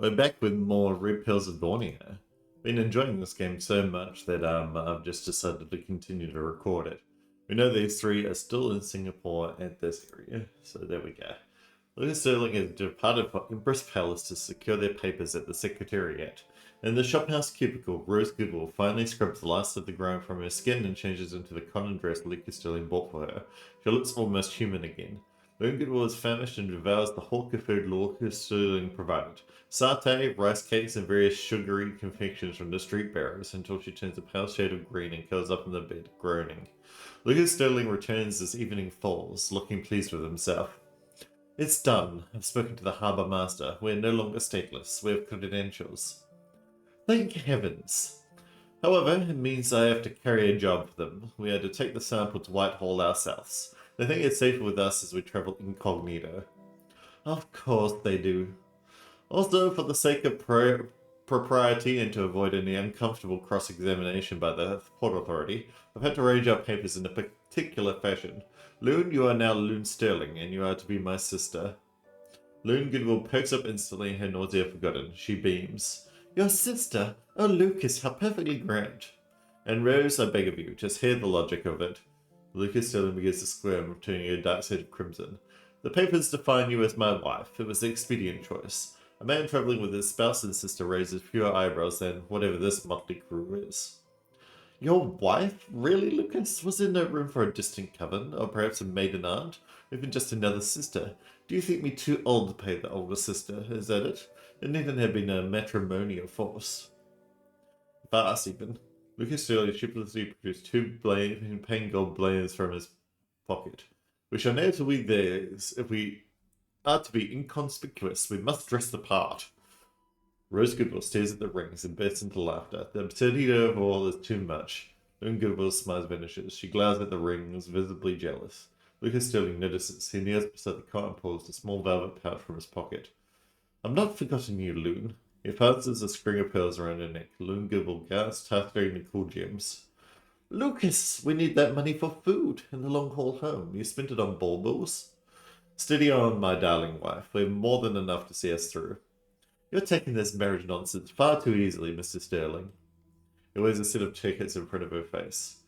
We're back with more Red Pills of Borneo. Been enjoying this game so much that I've just decided to continue to record it. We know these three are still in Singapore at this area, so there we go. Lucas Sterling has departed for Empress Palace to secure their papers at the Secretariat. In the shophouse cubicle, Rose Goodwill finally scrubs the last of the grime from her skin and changes into the cotton dress Lucas Sterling bought for her. She looks almost human again. Lone Goodwill is famished and devours the hawk of food Lucas Sterling provided. Satay, rice cakes, and various sugary confections from the street bearers until she turns a pale shade of green and curls up in the bed, groaning. Lucas Sterling returns as evening falls, looking pleased with himself. It's done. I've spoken to the harbour master. We're no longer stateless. We have credentials. Thank heavens. However, it means I have to carry a job for them. We are to take the sample to Whitehall ourselves. They think it's safer with us as we travel incognito. Of course they do. Also, for the sake of propriety and to avoid any uncomfortable cross-examination by the Port Authority, I've had to arrange our papers in a particular fashion. Loon, you are now Loon Sterling, and you are to be my sister. Loon Goodwill perks up instantly, her nausea forgotten. She beams. Your sister? Oh, Lucas, how perfectly grand. And Rose, I beg of you, just hear the logic of it. Lucas Sterling begins to squirm, turning a dark shade of crimson. The papers define you as my wife. It was the expedient choice. A man travelling with his spouse and sister raises fewer eyebrows than whatever this motley crew is. Your wife? Really, Lucas? Was there no room for a distant cousin, or perhaps a maiden aunt, or even just another sister? Do you think me too old to pay the older sister? Is that it? It needn't have been a matrimonial force. Fast, even. Lucas Sterling shiftlessly produced two plain gold blanders from his pocket. We shall know till we theirs. If we are to be inconspicuous, we must dress the part. Rose Goodwill stares at the rings and bursts into laughter. The absurdity of all is too much. Then Goodwill's smile vanishes. She glowers at the rings, visibly jealous. Lucas Sterling notices. He kneels beside the cot and pulls a small velvet pouch from his pocket. I'm not forgotten you, Loon. He passes a string of pearls around her neck. Loon Goodwill gasps, targeting the cool gems. Lucas, we need that money for food and the long haul home. You spent it on baubles? Steady on, my darling wife. We've more than enough to see us through. You're taking this marriage nonsense far too easily, Mr. Sterling. He waves a set of tickets in front of her face.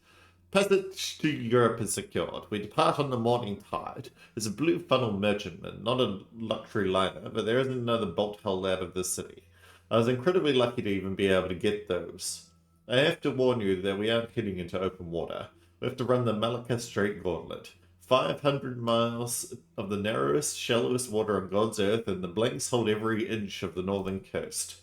Passage to Europe is secured. We depart on the morning tide. It's a blue funnel merchantman, not a luxury liner, but there isn't another bolt hole out of this city. I was incredibly lucky to even be able to get those. I have to warn you that we aren't heading into open water. We have to run the Malacca Strait Gauntlet. 500 miles of the narrowest, shallowest water on God's earth, and the blanks hold every inch of the northern coast.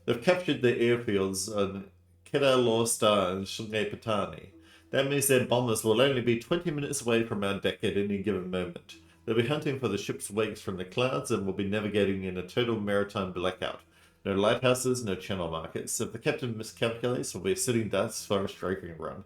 They've captured the airfields on Kedalorsta and Shungay That means their bombers will only be 20 minutes away from our deck at any given moment. They'll be hunting for the ship's wakes from the clouds and will be navigating in a total maritime blackout. No lighthouses, no channel markets. If the captain miscalculates, we'll be sitting ducks for a striking run.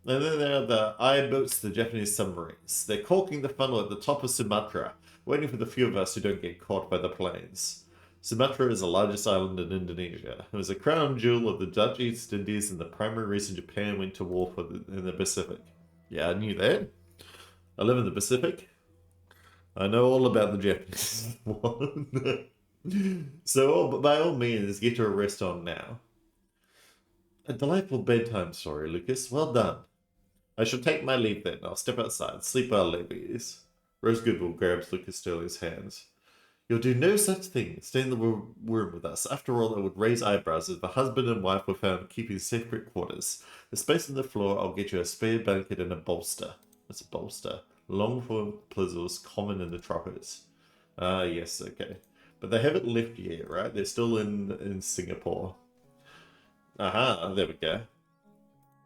And then there are the I boats, the Japanese submarines. They're caulking the funnel at the top of Sumatra, waiting for the few of us who don't get caught by the planes. Sumatra is the largest island in Indonesia. It was a crown jewel of the Dutch East Indies and the primary reason Japan went to war for in the Pacific. Yeah, I knew that. I live in the Pacific. I know all about the Japanese one. So, by all means, get your rest on now. A delightful bedtime story, Lucas. Well done. I shall take my leave then. I'll step outside. Sleep well, ladies. Rose Goodwill grabs Lucas Sterling's hands. You'll do no such thing. Stay in the room with us. After all, it would raise eyebrows if the husband and wife were found keeping separate quarters. The space on the floor, I'll get you a spare blanket and a bolster. What's a bolster? Long form plizzles, common in the tropics. Ah, yes, okay. But they haven't left yet, right? They're still in Singapore. Aha, there we go.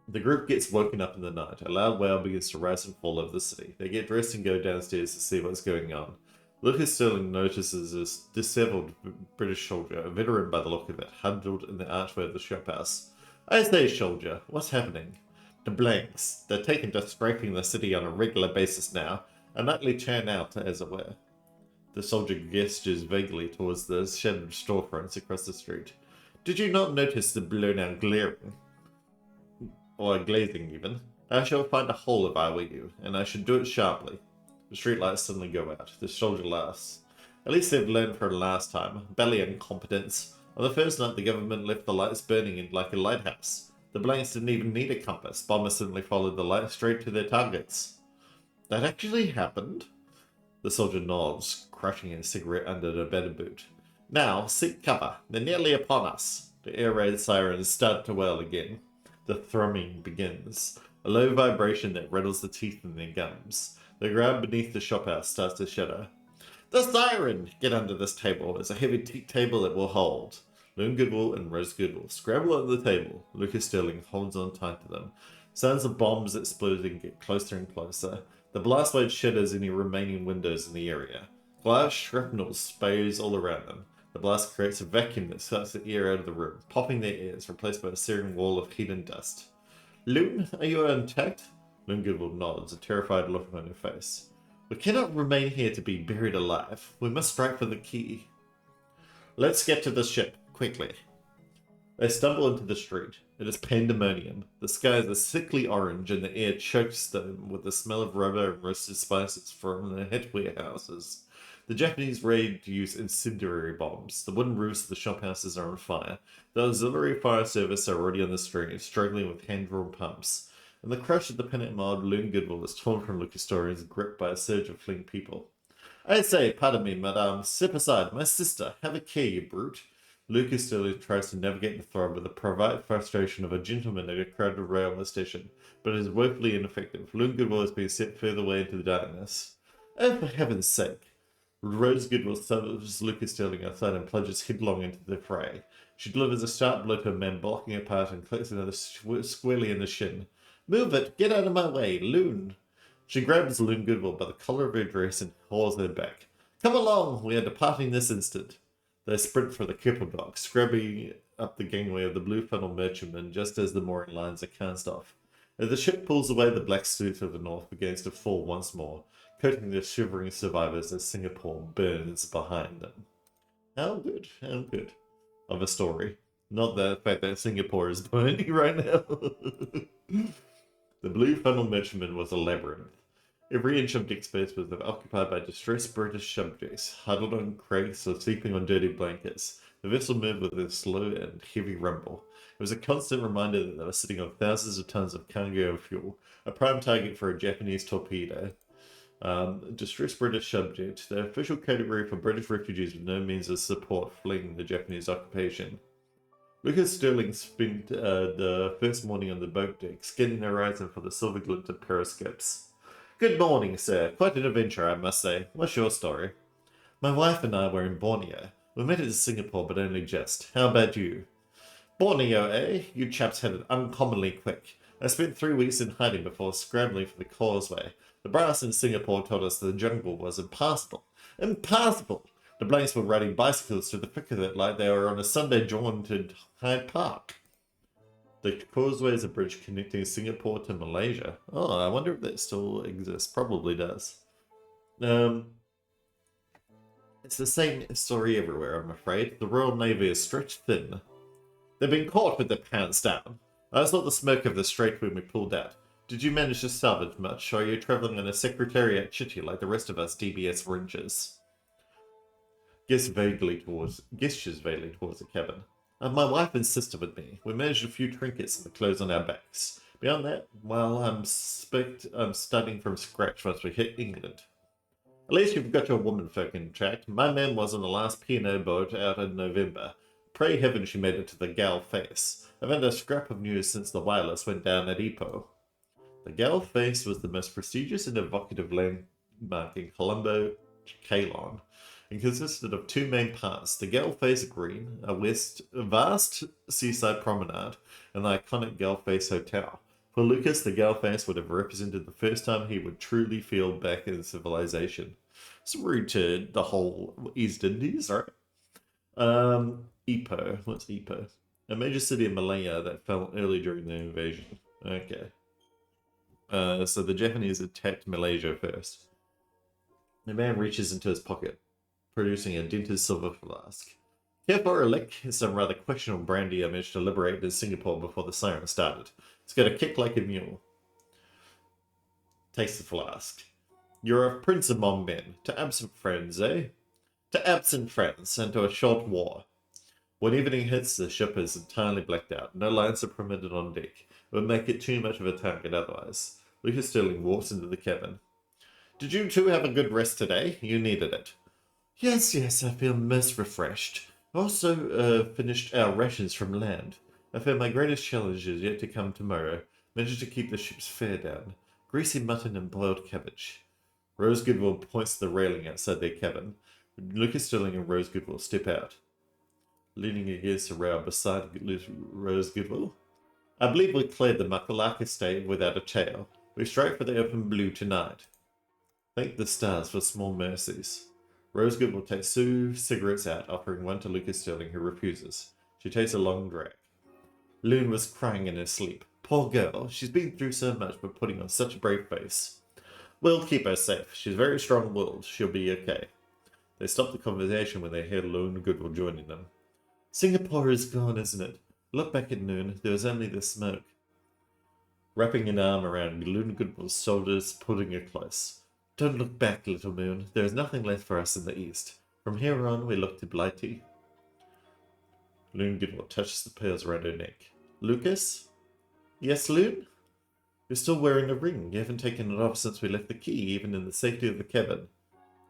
The group gets woken up in the night. A loud wail begins to rise and fall over the city. They get dressed and go downstairs to see what's going on. Lucas Sterling notices a disheveled British soldier, a veteran by the look of it, huddled in the archway of the shophouse. I say, soldier, what's happening? The blanks. They're taken to strafing the city on a regular basis now, a nightly churn out, as it were. The soldier gestures vaguely towards the shadowed storefronts across the street. Did you not notice the blown out glaring? Or glazing, even? I shall find a hole if I were you, and I should do it sharply. The streetlights suddenly go out. The soldier laughs. At least they've learned from last time. Belly incompetence. On the first night, the government left the lights burning in like a lighthouse. The blanks didn't even need a compass. Bombers simply followed the light straight to their targets. That actually happened? The soldier nods, crushing a cigarette under the bed boot. Now, seek cover. They're nearly upon us. The air raid sirens start to wail again. The thrumming begins, a low vibration that rattles the teeth in their gums. The ground beneath the shophouse starts to shudder. The siren! Get under this table. It's a heavy teak table it will hold. Loon Goodwill and Rose Goodwill scramble under the table. Lucas Sterling holds on tight to them. Sounds of bombs exploding get closer and closer. The blast wave shatters any remaining windows in the area. Glass shrapnel sprays all around them. The blast creates a vacuum that sucks the air out of the room, popping their ears, replaced by a searing wall of heat and dust. Loon, are you intact? Loon Goodwill nods, a terrified look on her face. We cannot remain here to be buried alive. We must strike for the key. Let's get to the ship, quickly. They stumble into the street. It is pandemonium. The sky is a sickly orange and the air chokes them with the smell of rubber and roasted spices from the head warehouses. The Japanese raid use incendiary bombs. The wooden roofs of the shop houses are on fire. The auxiliary fire service are already on the street, struggling with hand-drawn pumps. In the crush of the panic mob, Loon Goodwill is torn from Lucas Stories, gripped by a surge of fleeing people. I say, pardon me, madame. Step aside. My sister. Have a care, you brute. Lucas Sterling tries to navigate the throb with the private frustration of a gentleman at a crowded railway station, but is woefully ineffective. Loon Goodwill is being set further away into the darkness. Oh, for heaven's sake. Rose Goodwill shoves Lucas Sterling outside and plunges headlong into the fray. She delivers a sharp blow to a man blocking her path and clicks another squarely in the shin. Move it! Get out of my way, Loon! She grabs Loon Goodwill by the collar of her dress and hauls her back. Come along! We are departing this instant. They sprint for the cripple dock, scrubbing up the gangway of the Blue Funnel Merchantman just as the mooring lines are cast off. As the ship pulls away, the black soot of the north begins to fall once more, coating the shivering survivors as Singapore burns behind them. How good of a story. Not the fact that Singapore is burning right now. The Blue Funnel Merchantman was a labyrinth. Every inch of deck space was occupied by distressed British subjects, huddled on crates or sleeping on dirty blankets. The vessel moved with a slow and heavy rumble. It was a constant reminder that they were sitting on thousands of tons of cargo and fuel, a prime target for a Japanese torpedo. Distressed British subject, the official category for British refugees with no means of support fleeing the Japanese occupation. Lucas Sterling spent the first morning on the boat deck, scanning the horizon for the silver glint of periscopes. Good morning, sir. Quite an adventure, I must say. What's your story? My wife and I were in Borneo. We made it to Singapore, but only just. How about you? Borneo, eh? You chaps had it uncommonly quick. I spent 3 weeks in hiding before scrambling for the causeway. The brass in Singapore told us the jungle was impassable. Impassable! The blanks were riding bicycles through the thick of it like they were on a Sunday jaunt to Hyde Park. The causeway is a bridge connecting Singapore to Malaysia. Oh, I wonder if that still exists. Probably does. It's the same story everywhere, I'm afraid. The Royal Navy is stretched thin. They've been caught with their pants down. I saw the smoke of the strait when we pulled out. Did you manage to salvage much, or are you travelling on a Secretariat chitty like the rest of us DBS Rangers? Gestures vaguely towards the cabin. My wife and sister with me. We managed a few trinkets and the clothes on our backs. Beyond that, well, I'm starting from scratch once we hit England. At least you've got your womanfolk intact. My man was on the last P&O boat out in November. Pray heaven she made it to the Gal Face. I've had a scrap of news since the wireless went down at Ipoh. The Gal Face was the most prestigious and evocative landmark in Colombo, Ceylon, and consisted of 2 main parts, the Gal Face Green, a vast seaside promenade, and the iconic Gal Face Hotel. For Lucas, the Gal Face would have represented the first time he would truly feel back in civilization. It's rude to the whole East Indies, right? Ipoh. What's Ipoh? A major city in Malaya that fell early during the invasion. Okay. So the Japanese attacked Malaysia first. The man reaches into his pocket, producing a dented silver flask. Care for a lick? It's some rather questionable brandy I managed to liberate in Singapore before the siren started. It's got a kick like a mule. Takes the flask. You're a prince among men. To absent friends, eh? To absent friends and to a short war. When evening hits, the ship is entirely blacked out. No lights are permitted on deck. It would make it too much of a target otherwise. Lucas Sterling walks into the cabin. Did you two have a good rest today? You needed it. Yes, I feel most refreshed. I also finished our rations from land. I fear my greatest challenge is yet to come tomorrow. Managed to keep the ship's fare down. Greasy mutton and boiled cabbage. Rose Goodwill points to the railing outside their cabin. Lucas Sterling and Rose Goodwill step out. Leaning against the rail beside Rose Goodwill. I believe we cleared the Makalaka estate without a tail. We strike for the open blue tonight. Thank the stars for small mercies. Rose Goodwill takes 2 cigarettes out, offering one to Lucas Sterling, who refuses. She takes a long drag. Loon was crying in her sleep. Poor girl, she's been through so much but putting on such a brave face. We'll keep her safe. She's very strong-willed. She'll be okay. They stop the conversation when they hear Loon Goodwill joining them. Singapore is gone, isn't it? Look back at noon. There was only the smoke. Wrapping an arm around Loon Goodwill's shoulders, pulling her close. Don't look back, little moon. There is nothing left for us in the east. From here on, we look to Blighty. Loon Goodwill touches the pearls around her neck. Lucas? Yes, Loon? You're still wearing a ring. You haven't taken it off since we left the key, even in the safety of the cabin.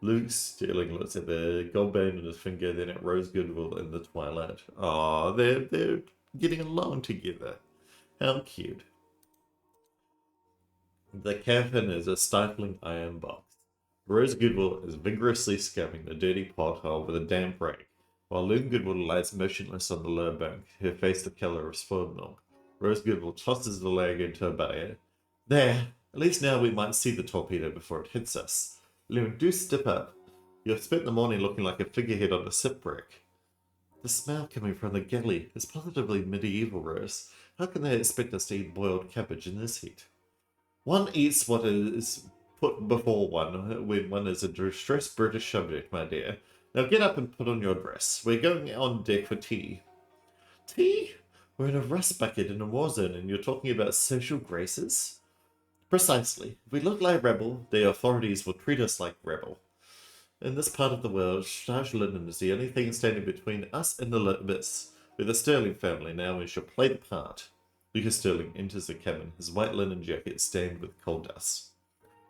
Luke Sterling looks at the gold band on his finger, then at Rose Goodwill in the twilight. Aw, they're getting along together. How cute. The cabin is a stifling iron box. Rose Goodwill is vigorously scrubbing the dirty pothole with a damp rag, while Loon Goodwill lies motionless on the lower bunk, her face the colour of spoiled milk. Rose Goodwill tosses the leg into a bucket. There! At least now we might see the torpedo before it hits us. Loon, do step up. You have spent the morning looking like a figurehead on a shipwreck. The smell coming from the galley is positively medieval, Rose. How can they expect us to eat boiled cabbage in this heat? One eats what is put before one when one is a distressed British subject, my dear. Now get up and put on your dress. We're going on deck for tea. Tea? We're in a rust bucket in a war zone and you're talking about social graces? Precisely. If we look like rebel, the authorities will treat us like rebel. In this part of the world, starch linen is the only thing standing between us and the abyss. We're the Sterling family now, we shall play the part. Lucas Sterling enters the cabin, his white linen jacket stained with coal dust.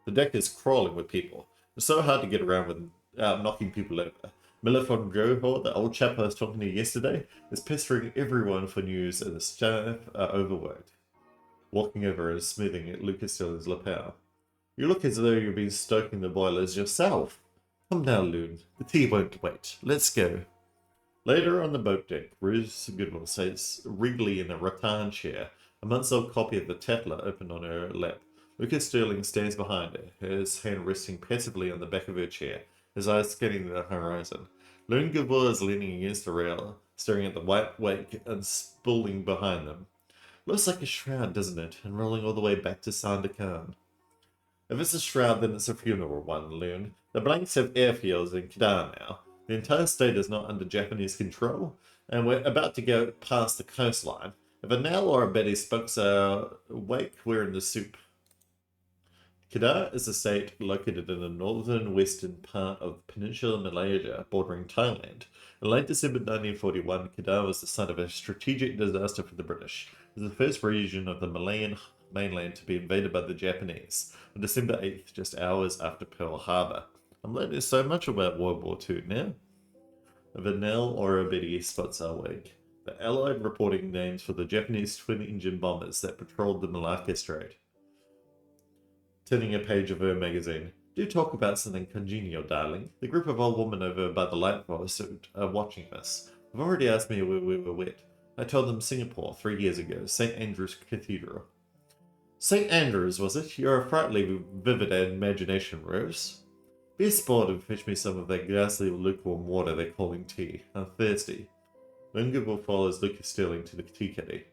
The deck is crawling with people. It's so hard to get around without knocking people over. Miller von Johor, the old chap I was talking to yesterday, is pestering everyone for news and the staff are overworked. Walking over and smoothing at Lucas Sterling's lapel. You look as though you've been stoking the boilers yourself. Come now, Loon. The tea won't wait. Let's go. Later on the boat deck, Rose Goodwill sits regally in a rattan chair, a months-old copy of the Tatler open on her lap. Lucas Sterling stands behind her, his hand resting passively on the back of her chair, his eyes scanning the horizon. Loon Goodwill is leaning against the rail, staring at the white wake unspooling behind them. Looks like a shroud, doesn't it? And rolling all the way back to Sandakan. If it's a shroud, then it's a funeral one, Loon. The Blanks have airfields in Kedah now. The entire state is not under Japanese control, and we're about to go past the coastline. If a Nell or a Betty spokes our wake, we're in the soup. Kedah is a state located in the northern western part of Peninsular Malaysia, bordering Thailand. In late December 1941, Kedah was the site of a strategic disaster for the British. It was the first region of the Malayan mainland to be invaded by the Japanese, on December 8th, just hours after Pearl Harbor. I'm learning so much about World War II now. If a Nell or a Betty spots our wake. The Allied reporting names for the Japanese twin-engine bombers that patrolled the Malacca Strait. Turning a page of her magazine. Do talk about something congenial, darling. The group of old women over by the lighthouse are watching us. They've already asked me where we were wet. I told them Singapore 3 years ago, St. Andrew's Cathedral. St. Andrews, was it? You're a frightfully vivid imagination, Rose. Be a sport and fetch me some of that ghastly lukewarm water they're calling tea. I'm thirsty. Lingerville follows Lucas Sterling to the tea caddy.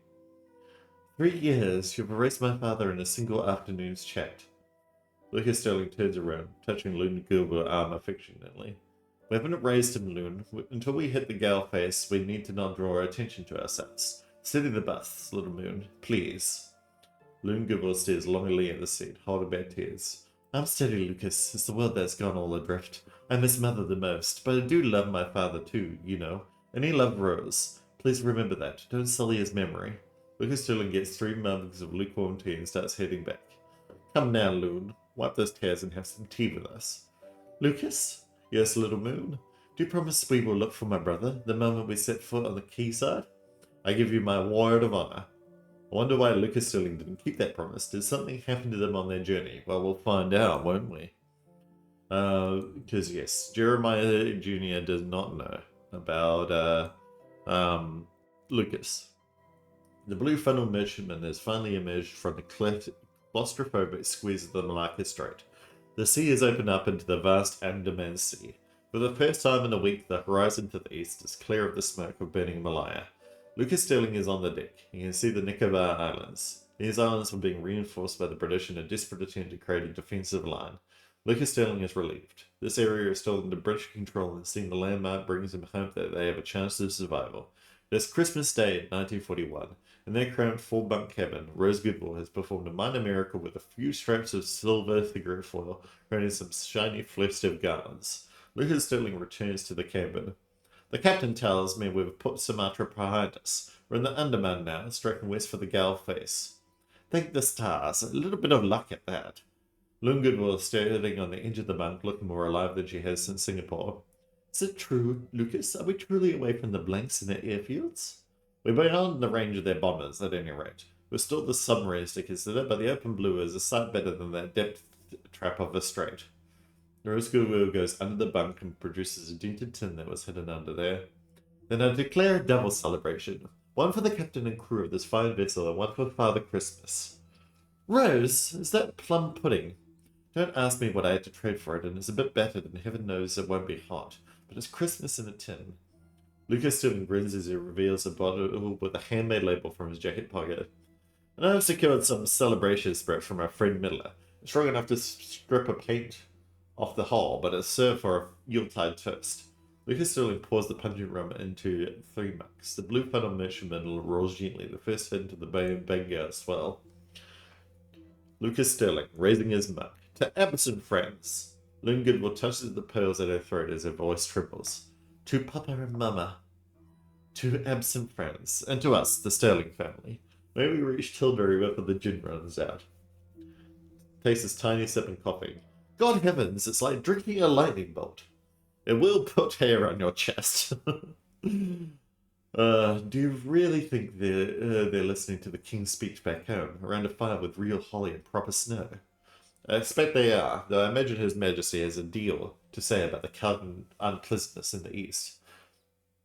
3 years, you've erased my father in a single afternoon's chat. Lucas Sterling turns around, touching Loon Gilbert's arm affectionately. We haven't raised him, Loon. Until we hit the gale face, we need to not draw our attention to ourselves. Steady the bus, little moon, please. Loon Gilbert stares longingly at the seat, holding back tears. I'm steady, Lucas. It's the world that's gone all adrift. I miss Mother the most, but I do love my father too, you know. And he loved Rose. Please remember that. Don't sully his memory. Lucas Sterling gets 3 mugs of lukewarm tea and starts heading back. Come now, Loon. Wipe those tears and have some tea with us. Lucas? Yes, little moon. Do you promise we will look for my brother the moment we set foot on the quayside? I give you my word of honor. I wonder why Lucas Sterling didn't keep that promise. Did something happen to them on their journey? Well, we'll find out, won't we? Because yes, Jeremiah Jr. does not know about Lucas. The blue funnel merchantman has finally emerged from the claustrophobic squeeze of the Malacca Strait. The sea has opened up into the vast Andaman Sea. For the first time in a week, the horizon to the east is clear of the smoke of burning Malaya. Lucas Sterling is on the deck. You can see the Nicobar Islands. These islands were being reinforced by the British in a desperate attempt to create a defensive line. Lucas Sterling is relieved. This area is still under British control, and seeing the landmark brings him hope that they have a chance of survival. It is Christmas Day, 1941. In their cramped four-bunk cabin, Rose Goodwill has performed a minor miracle with a few straps of silver cigarette foil creating some shiny festive garlands. Lucas Sterling returns to the cabin. The captain tells me we've put Sumatra behind us. We're in the Andaman now, striking west for the Gulf face. Thank the stars. A little bit of luck at that. Loon Goodwill is standing on the edge of the bunk, looking more alive than she has since Singapore. Is it true, Lucas? Are we truly away from the blanks in their airfields? We're beyond the range of their bombers, at any rate. We're still the submarines to consider, but the open blue is a sight better than that depth trap of a strait. Rose Goodwill goes under the bunk and produces a dented tin that was hidden under there. Then I declare a double celebration. One for the captain and crew of this fine vessel, and one for Father Christmas. Rose, is that plum pudding? Don't ask me what I had to trade for it, and it's a bit battered, and heaven knows it won't be hot. But it's Christmas in a tin. Lucas Sterling grins as he reveals a bottle with a handmade label from his jacket pocket. And I've secured some celebration spirit from our friend Miller. It's strong enough to strip a paint off the hull, but it's served for a Yuletide toast. Lucas Sterling pours the pungent rum into 3 mugs. The blue funnel merchantman rolls gently, the first hit into the Bay of Bengal swell. Lucas Sterling, raising his mug. To absent friends. Loon Goodwill touches the pearls at her throat as her voice trembles. To Papa and Mama. To absent friends. And to us, the Sterling family. May we reach Tilbury before the gin runs out. Takes his tiny sip and coughing. God heavens, it's like drinking a lightning bolt. It will put hair on your chest. Do you really think they're listening to the King's speech back home, around a fire with real holly and proper snow? I expect they are, though I imagine His Majesty has a deal to say about the current unpleasantness in the East.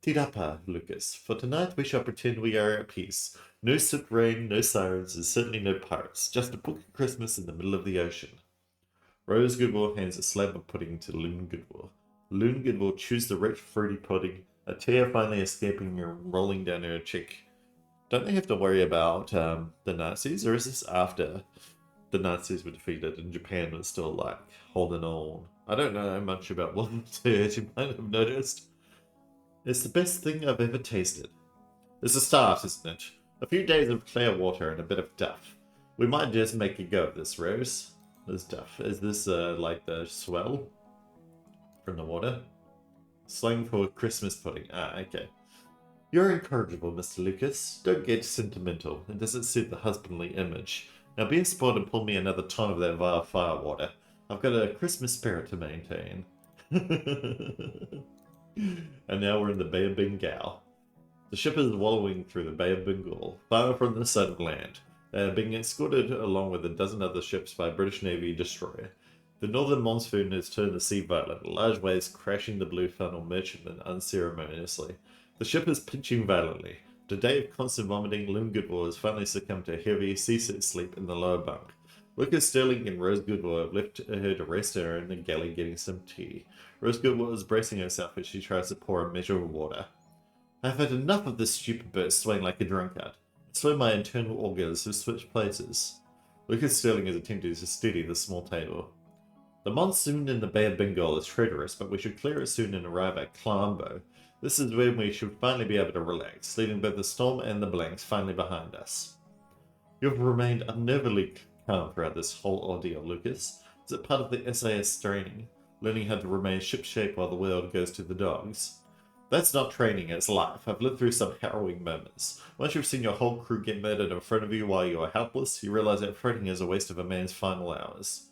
Tidapa, Lucas, for tonight we shall pretend we are at peace. No soot rain, no sirens, and certainly no pirates. Just a book of Christmas in the middle of the ocean. Rose Goodwill hands a slab of pudding to Loon Goodwill. Loon Goodwill chews the rich, fruity pudding, a tear finally escaping and rolling down her cheek. Don't they have to worry about the Nazis, or is this after the Nazis were defeated and Japan was still like holding on? I don't know much about World War II, as you might have noticed. It's the best thing I've ever tasted. It's a start, isn't it? A few days of clear water and a bit of duff. We might just make a go of this, Rose. This duff. Is this like the swell from the water? Slang for Christmas pudding. Ah, okay. You're incorrigible, Mr. Lucas. Don't get sentimental. It doesn't suit the husbandly image. Now be a sport and pull me another ton of that vile firewater. I've got a Christmas spirit to maintain. And now we're in the Bay of Bengal. The ship is wallowing through the Bay of Bengal, far from the sight of land. They are being escorted along with a dozen other ships by a British Navy destroyer. The northern monsoon has turned the sea violent, large waves crashing the blue funnel merchantman unceremoniously. The ship is pitching violently. After a day of constant vomiting, Loon Goodwill has finally succumbed to a heavy, seasick sleep in the lower bunk. Lucas Sterling and Rose Goodwill have left her to rest her in the galley getting some tea. Rose Goodwill is bracing herself as she tries to pour a measure of water. I've had enough of this stupid bird swaying like a drunkard. I swear my internal organs have switched places. Lucas Sterling is attempting to steady the small table. The monsoon in the Bay of Bengal is traitorous, but we should clear it soon and arrive at Colombo. This is when we should finally be able to relax, leaving both the storm and the blanks finally behind us. You have remained unnervingly calm throughout this whole ordeal, Lucas. Is it part of the SAS training? learning how to remain shipshape while the world goes to the dogs. That's not training, it's life. I've lived through some harrowing moments. Once you've seen your whole crew get murdered in front of you while you are helpless, you realize that fighting is a waste of a man's final hours.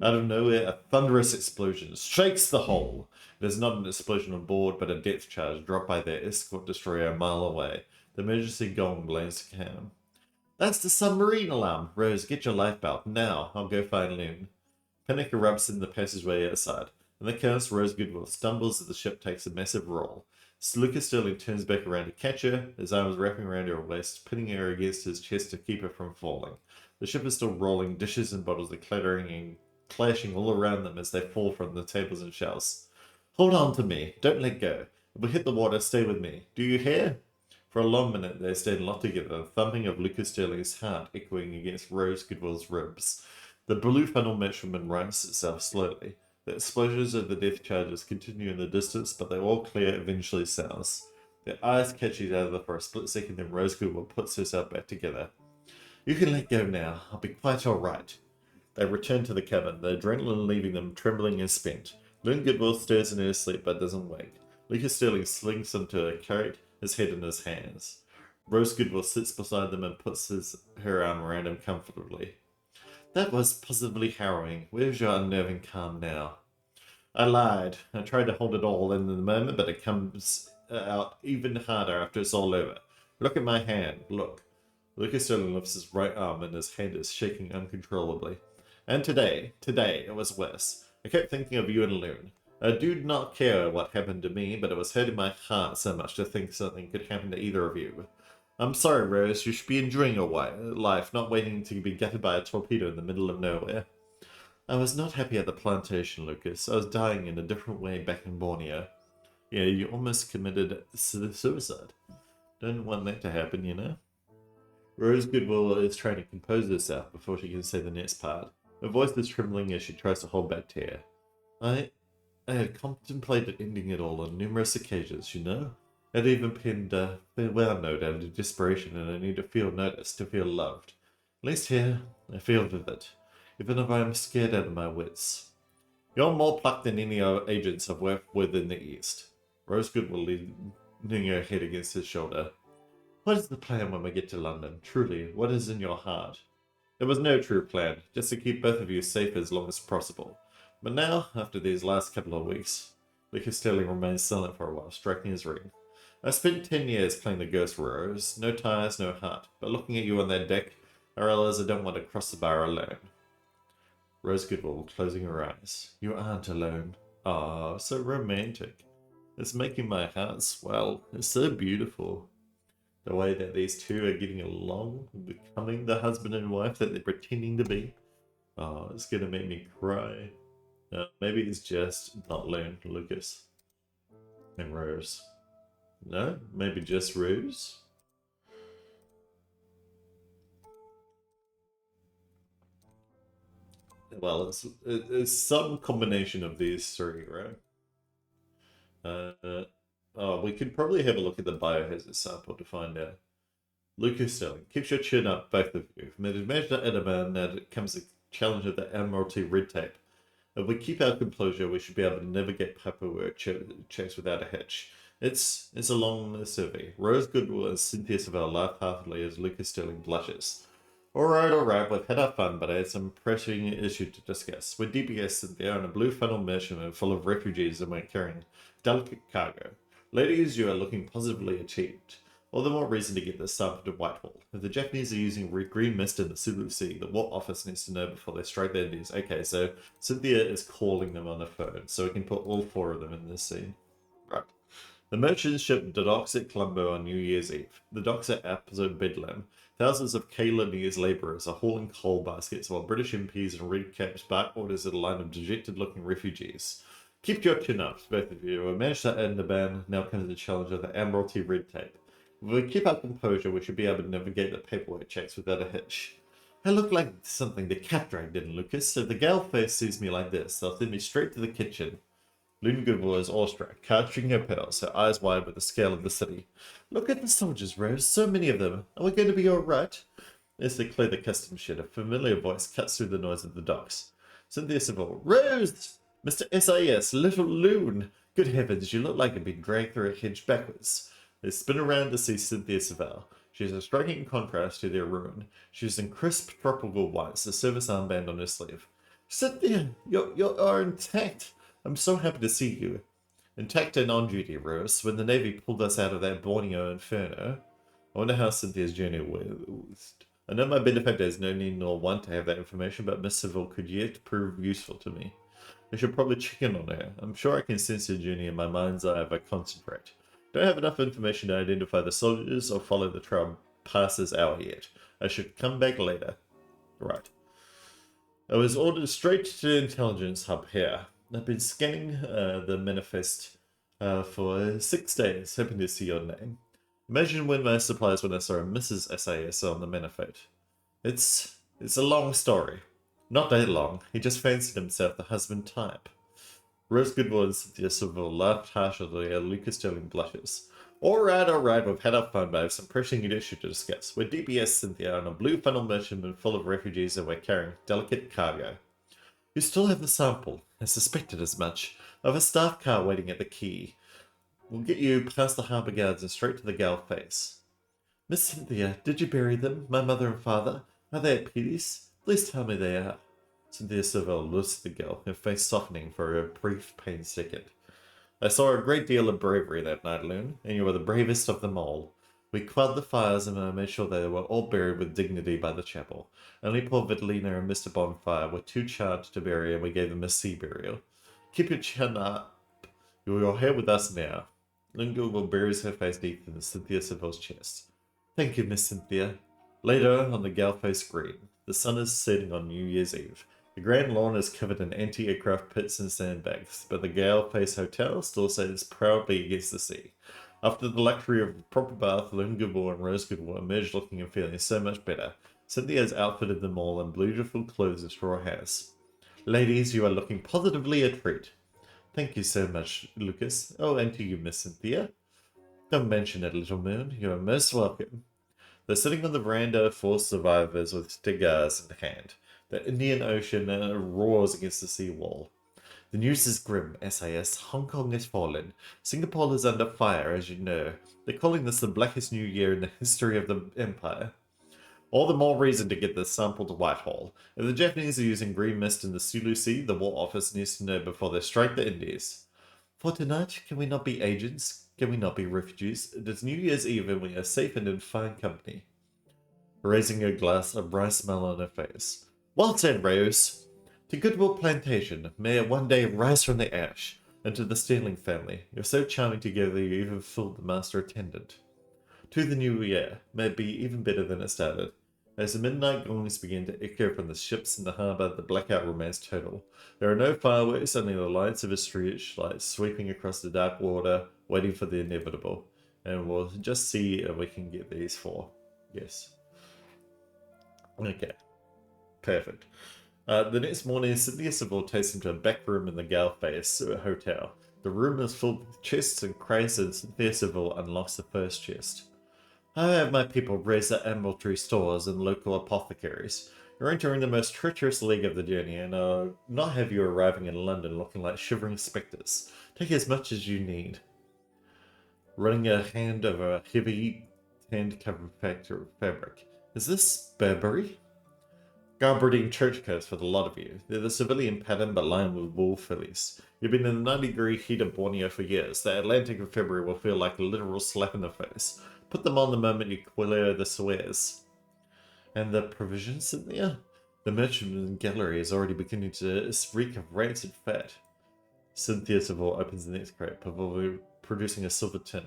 Out of nowhere, a thunderous explosion shakes the hull. It is not an explosion on board, but a depth charge dropped by their escort destroyer a mile away. The emergency gong blares to cam. That's the submarine alarm! Rose, get your lifebelt. Now, I'll go find Loon. Panic erupts in the passageway outside. In the chaos, Rose Goodwill stumbles as the ship takes a massive roll. Lucas Sterling turns back around to catch her, his arms wrapping around her waist, pinning her against his chest to keep her from falling. The ship is still rolling, dishes and bottles are clattering and clashing all around them as they fall from the tables and shelves. Hold on to me, don't let go. If we hit the water, stay with me. Do you hear? For a long minute they stand locked together, the thumping of Lucas Sterling's heart echoing against Rose Goodwill's ribs. The blue funnel merchantman rights itself slowly. The explosions of the death charges continue in the distance, but they all clear eventually south. Their eyes catch each other for a split second, then Rose Goodwill puts herself back together. You can let go now. I'll be quite alright. They return to the cabin, the adrenaline leaving them trembling and spent. Loon Goodwill stirs in her sleep but doesn't wake. Lucas Sterling slinks into a carrot, his head in his hands. Rose Goodwill sits beside them and puts her arm around him comfortably. That was positively harrowing. Where's your unnerving calm now? I lied. I tried to hold it all in the moment, but it comes out even harder after it's all over. Look at my hand. Look. Lucas Sterling lifts his right arm and his hand is shaking uncontrollably. And today, it was worse. I kept thinking of you and Loon. I do not care what happened to me, but it was hurting my heart so much to think something could happen to either of you. I'm sorry, Rose. You should be enjoying your life, not waiting to be gutted by a torpedo in the middle of nowhere. I was not happy at the plantation, Lucas. I was dying in a different way back in Borneo. Yeah, you almost committed suicide. Don't want that to happen, you know? Rose Goodwill is trying to compose herself before she can say the next part. Her voice is trembling as she tries to hold back tear. I had contemplated ending it all on numerous occasions, you know? I'd even penned a farewell note out of desperation, and I need to feel noticed, to feel loved. At least here, I feel vivid, even if I am scared out of my wits. You're more plucked than any agents I've worked with in the East. Rose Goodwill leaning her head against his shoulder. What is the plan when we get to London? Truly, what is in your heart? There was no true plan, just to keep both of you safe as long as possible. But now, after these last couple of weeks, Lucas Sterling remains silent for a while, striking his ring. I spent 10 years playing the Ghost Rose. No ties, no heart. But looking at you on that deck, I realize I don't want to cross the bar alone. Rose Goodwill, closing her eyes. You aren't alone. Ah, so romantic. It's making my heart swell. It's so beautiful. The way that these two are getting along, becoming the husband and wife that they're pretending to be. Oh, it's gonna make me cry. Maybe it's just not Loon, Lucas, and Rose. No? Maybe just Rose? Well, it's some combination of these three, right? Oh, we could probably have a look at the biohazard sample to find out. Lucas Sterling, keep your chin up, both of you. Imagine that Edinburgh, now that comes the challenge of the Admiralty red tape. If we keep our composure, we should be able to navigate paperwork checks without a hitch. It's a long survey. Rose Goodwill and Cynthia Savelle laugh heartily as Lucas Sterling blushes. Alright, we've had our fun, but I had some pressing issue to discuss. We're DPS Cynthia on a blue funnel merchantman full of refugees and we're carrying delicate cargo. Ladies, you are looking positively achieved. All the more reason to get this sample to Whitehall. If the Japanese are using green mist in the Sulu Sea, the War Office needs to know before they strike their Indies. Okay, so Cynthia is calling them on the phone, so we can put all four of them in this scene. Right. The merchant ship docks at Colombo on New Year's Eve. The docks are absolute bedlam. Thousands of Caylaniers labourers are hauling coal baskets while British MPs and red caps bark orders at a line of dejected-looking refugees. Keep your chin up, both of you. We managed to end the ban. Now comes the challenge of the Admiralty red tape. If we keep our composure, we should be able to navigate the paperwork checks without a hitch. I look like something the cat dragged in, Lucas. If the gal first sees me like this, they'll send me straight to the kitchen. Loon Goodwill is awestruck, catching her pearls, her eyes wide with the scale of the city. Look at the soldiers, Rose. So many of them. Are we going to be all right? As they clear the customs shed, a familiar voice cuts through the noise of the docks. Cynthia Saville. Rose! Mr. SIS, little loon! Good heavens, you look like you've been dragged through a hedge backwards. They spin around to see Cynthia Savell. She is a striking contrast to their ruin. She is in crisp tropical whites, a service armband on her sleeve. Cynthia, you are intact. I'm so happy to see you. Intact and on duty, Rose, when the Navy pulled us out of that Borneo inferno. I wonder how Cynthia's journey was. I know my benefactor has no need nor want to have that information, but Miss Saville could yet prove useful to me. I should probably check in on her. I'm sure I can sense her journey in my mind's eye if I concentrate. Don't have enough information to identify the soldiers or follow the trail past this hour yet. I should come back later. Right. I was ordered straight to the intelligence hub here. I've been scanning the manifest for 6 days, hoping to see your name. Imagine when my surprise when I saw a Mrs. SAS on the manifest. It's a long story. Not that long. He just fancied himself the husband type. Rose Goodwood and Cynthia Saville laughed harshly at Lucas Sterling blushes. Alright, we've had our fun, but I have some pressing issues to discuss. We're DBS Cynthia on a blue funnel merchantman full of refugees and we're carrying delicate cargo. You still have the sample. I suspected as much. I have a staff car waiting at the quay. We'll get you past the harbour guards and straight to the gal face. Miss Cynthia, did you bury them, my mother and father? Are they at peace? Please tell me they are. Cynthia Saville looks at the girl, her face softening for a brief, pained second. I saw a great deal of bravery that night, Loon, and you were the bravest of them all. We quelled the fires and I made sure they were all buried with dignity by the chapel. Only poor Vitalina and Mr. Bonfire were too charged to bury and we gave them a sea burial. Keep your chin up. You're here with us now. Lingual buries her face deep in Cynthia Saville's chest. Thank you, Miss Cynthia. Later, on the Galface Green, the sun is setting on New Year's Eve. The grand lawn is covered in anti-aircraft pits and sandbags, but the Galeface Hotel still stands proudly against the sea. After the luxury of a proper bath, Lynn Goodwell and Rose Goodwell emerged looking and feeling so much better. Cynthia has outfitted them all in beautiful clothes and straw hats. Ladies, you are looking positively a treat. Thank you so much, Lucas. Oh, and to you, Miss Cynthia. Don't mention it, little moon. You are most welcome. They're sitting on the veranda, four survivors with cigars in hand. The Indian Ocean roars against the seawall. The news is grim, SAS. Hong Kong has fallen. Singapore is under fire, as you know. They're calling this the blackest new year in the history of the empire. All the more reason to get this sample to Whitehall. If the Japanese are using green mist in the Sulu Sea, the War Office needs to know before they strike the Indies. For tonight, can we not be agents? Can we not be refugees? It is New Year's Eve and we are safe and in fine company. Raising her glass, a bright smile on her face. Well said, Rose. To Goodwill Plantation, may it one day rise from the ash. And to the Sterling family, you're so charming together you even fooled the master attendant. To the new year, may it be even better than it started. As the midnight gongs begin to echo from the ships in the harbour, the blackout remains total. There are no fireworks, only the lights of a street light sweeping across the dark water, waiting for the inevitable. And we'll just see if we can get these four. Yes. Okay. Perfect. The next morning, Cynthia Saville takes him to a back room in the Galface Hotel. The room is full of chests and crates, and Cynthia Saville unlocks the first chest. I have my people raise the ambulatory stores and local apothecaries. You're entering the most treacherous leg of the journey, and I'll not have you arriving in London looking like shivering spectres. Take as much as you need. Running a hand over a heavy hand-covered fabric. Is this Burberry? Garberdine church coats for the lot of you. They're the civilian pattern but lined with wool frillies. You've been in the 90-degree heat of Borneo for years. The Atlantic of February will feel like a literal slap in the face. Put them on the moment you clear the Suez. And the provisions, Cynthia? The merchantman gallery is already beginning to reek of rancid fat. Cynthia Saville opens the next crate, producing a silver tin.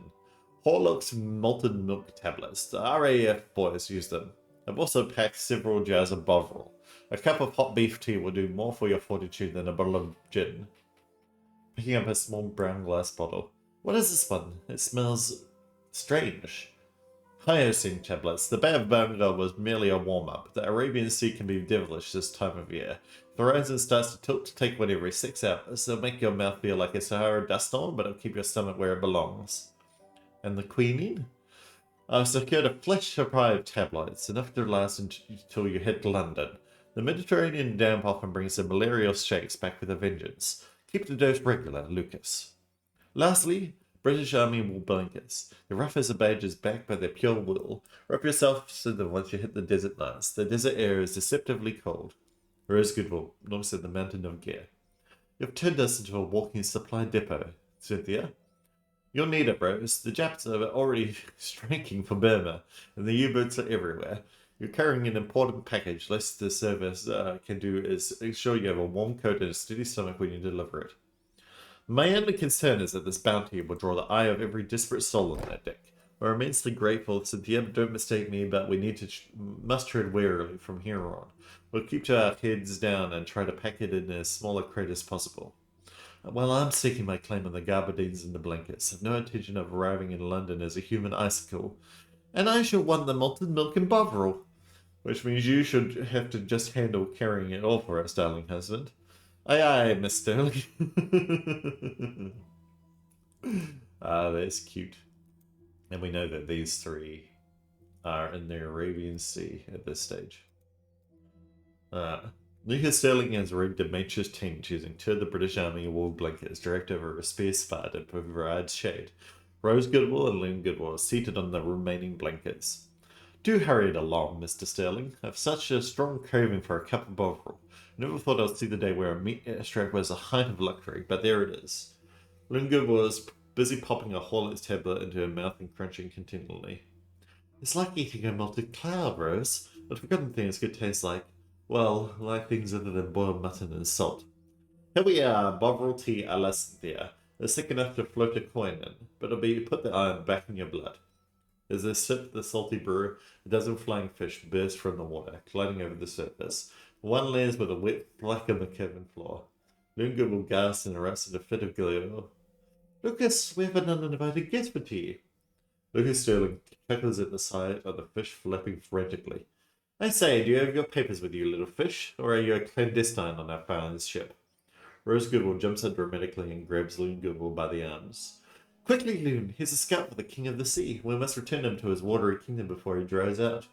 Horlock's malted milk tablets. The RAF boys use them. I've also packed several jars of Bovril. A cup of hot beef tea will do more for your fortitude than a bottle of gin. Picking up a small brown glass bottle. What is this one? It smells strange. Hyoscine tablets. The Bay of Bengal was merely a warm-up. The Arabian Sea can be devilish this time of year. If the horizon starts to tilt, take one every 6 hours. It'll make your mouth feel like a Sahara dust storm, but it'll keep your stomach where it belongs. And the quinine? I've secured a flesh supply of tabloids, enough to last until you head to London. The Mediterranean damp often brings the malarial shakes back with a vengeance. Keep the dose regular, Lucas. Lastly, British Army wool blankets. The rough as a badge is backed by their pure wool. Wrap yourself in them once you hit the desert nights. The desert air is deceptively cold. Rose Goodwill looks at the mountain of gear. You've turned us into a walking supply depot, Cynthia. You'll need it, Rose. The Japs are already striking for Burma, and the U-boats are everywhere. You're carrying an important package. Least the service can do is ensure you have a warm coat and a steady stomach when you deliver it. My only concern is that this bounty will draw the eye of every desperate soul on that deck. We're immensely grateful, Cynthia, but don't mistake me, but we must tread warily from here on. We'll keep to our heads down and try to pack it in as small a crate as possible. While I'm seeking my claim on the gabardines and the blankets, I've no intention of arriving in London as a human icicle, and I shall want the malted milk and Bovril, which means you should have to just handle carrying it all for us, darling husband. Aye, aye, Miss Sterling. That's cute. And we know that these three are in the Arabian Sea at this stage. Lucas Sterling has rigged a Nature's tent using two of the British Army wool blankets dragged over a spare spar to provide shade. Rose Goodwill and Lynn Goodwill are seated on the remaining blankets. Do hurry it along, Mr. Sterling. I've such a strong craving for a cup of Bovril. I never thought I'd see the day where a meat extract was a height of luxury, but there it is. Lynn Goodwill was busy popping a Horlicks tablet into her mouth and crunching continually. It's like eating a melted cloud, Rose. I'd forgotten things could taste like, well, like things other than boiled mutton and salt. Here we are, Bovril tea a la Cynthia. It's thick enough to float a coin in, but it'll be put the iron back in your blood. As they sip the salty brew, a dozen flying fish burst from the water, gliding over the surface. One lands with a wet fleck on the cabin floor. Lunga will gasp and erupts in a fit of glee. Lucas, we have an uninvited guest for tea. Lucas Sterling chuckles at the sight of the fish flapping frantically. I say, do you have your papers with you, little fish, or are you a clandestine on our father's ship? Rose Goodwill jumps up dramatically and grabs Loon Goodwill by the arms. Quickly, Loon, he's a scout for the King of the Sea. We must return him to his watery kingdom before he dries out.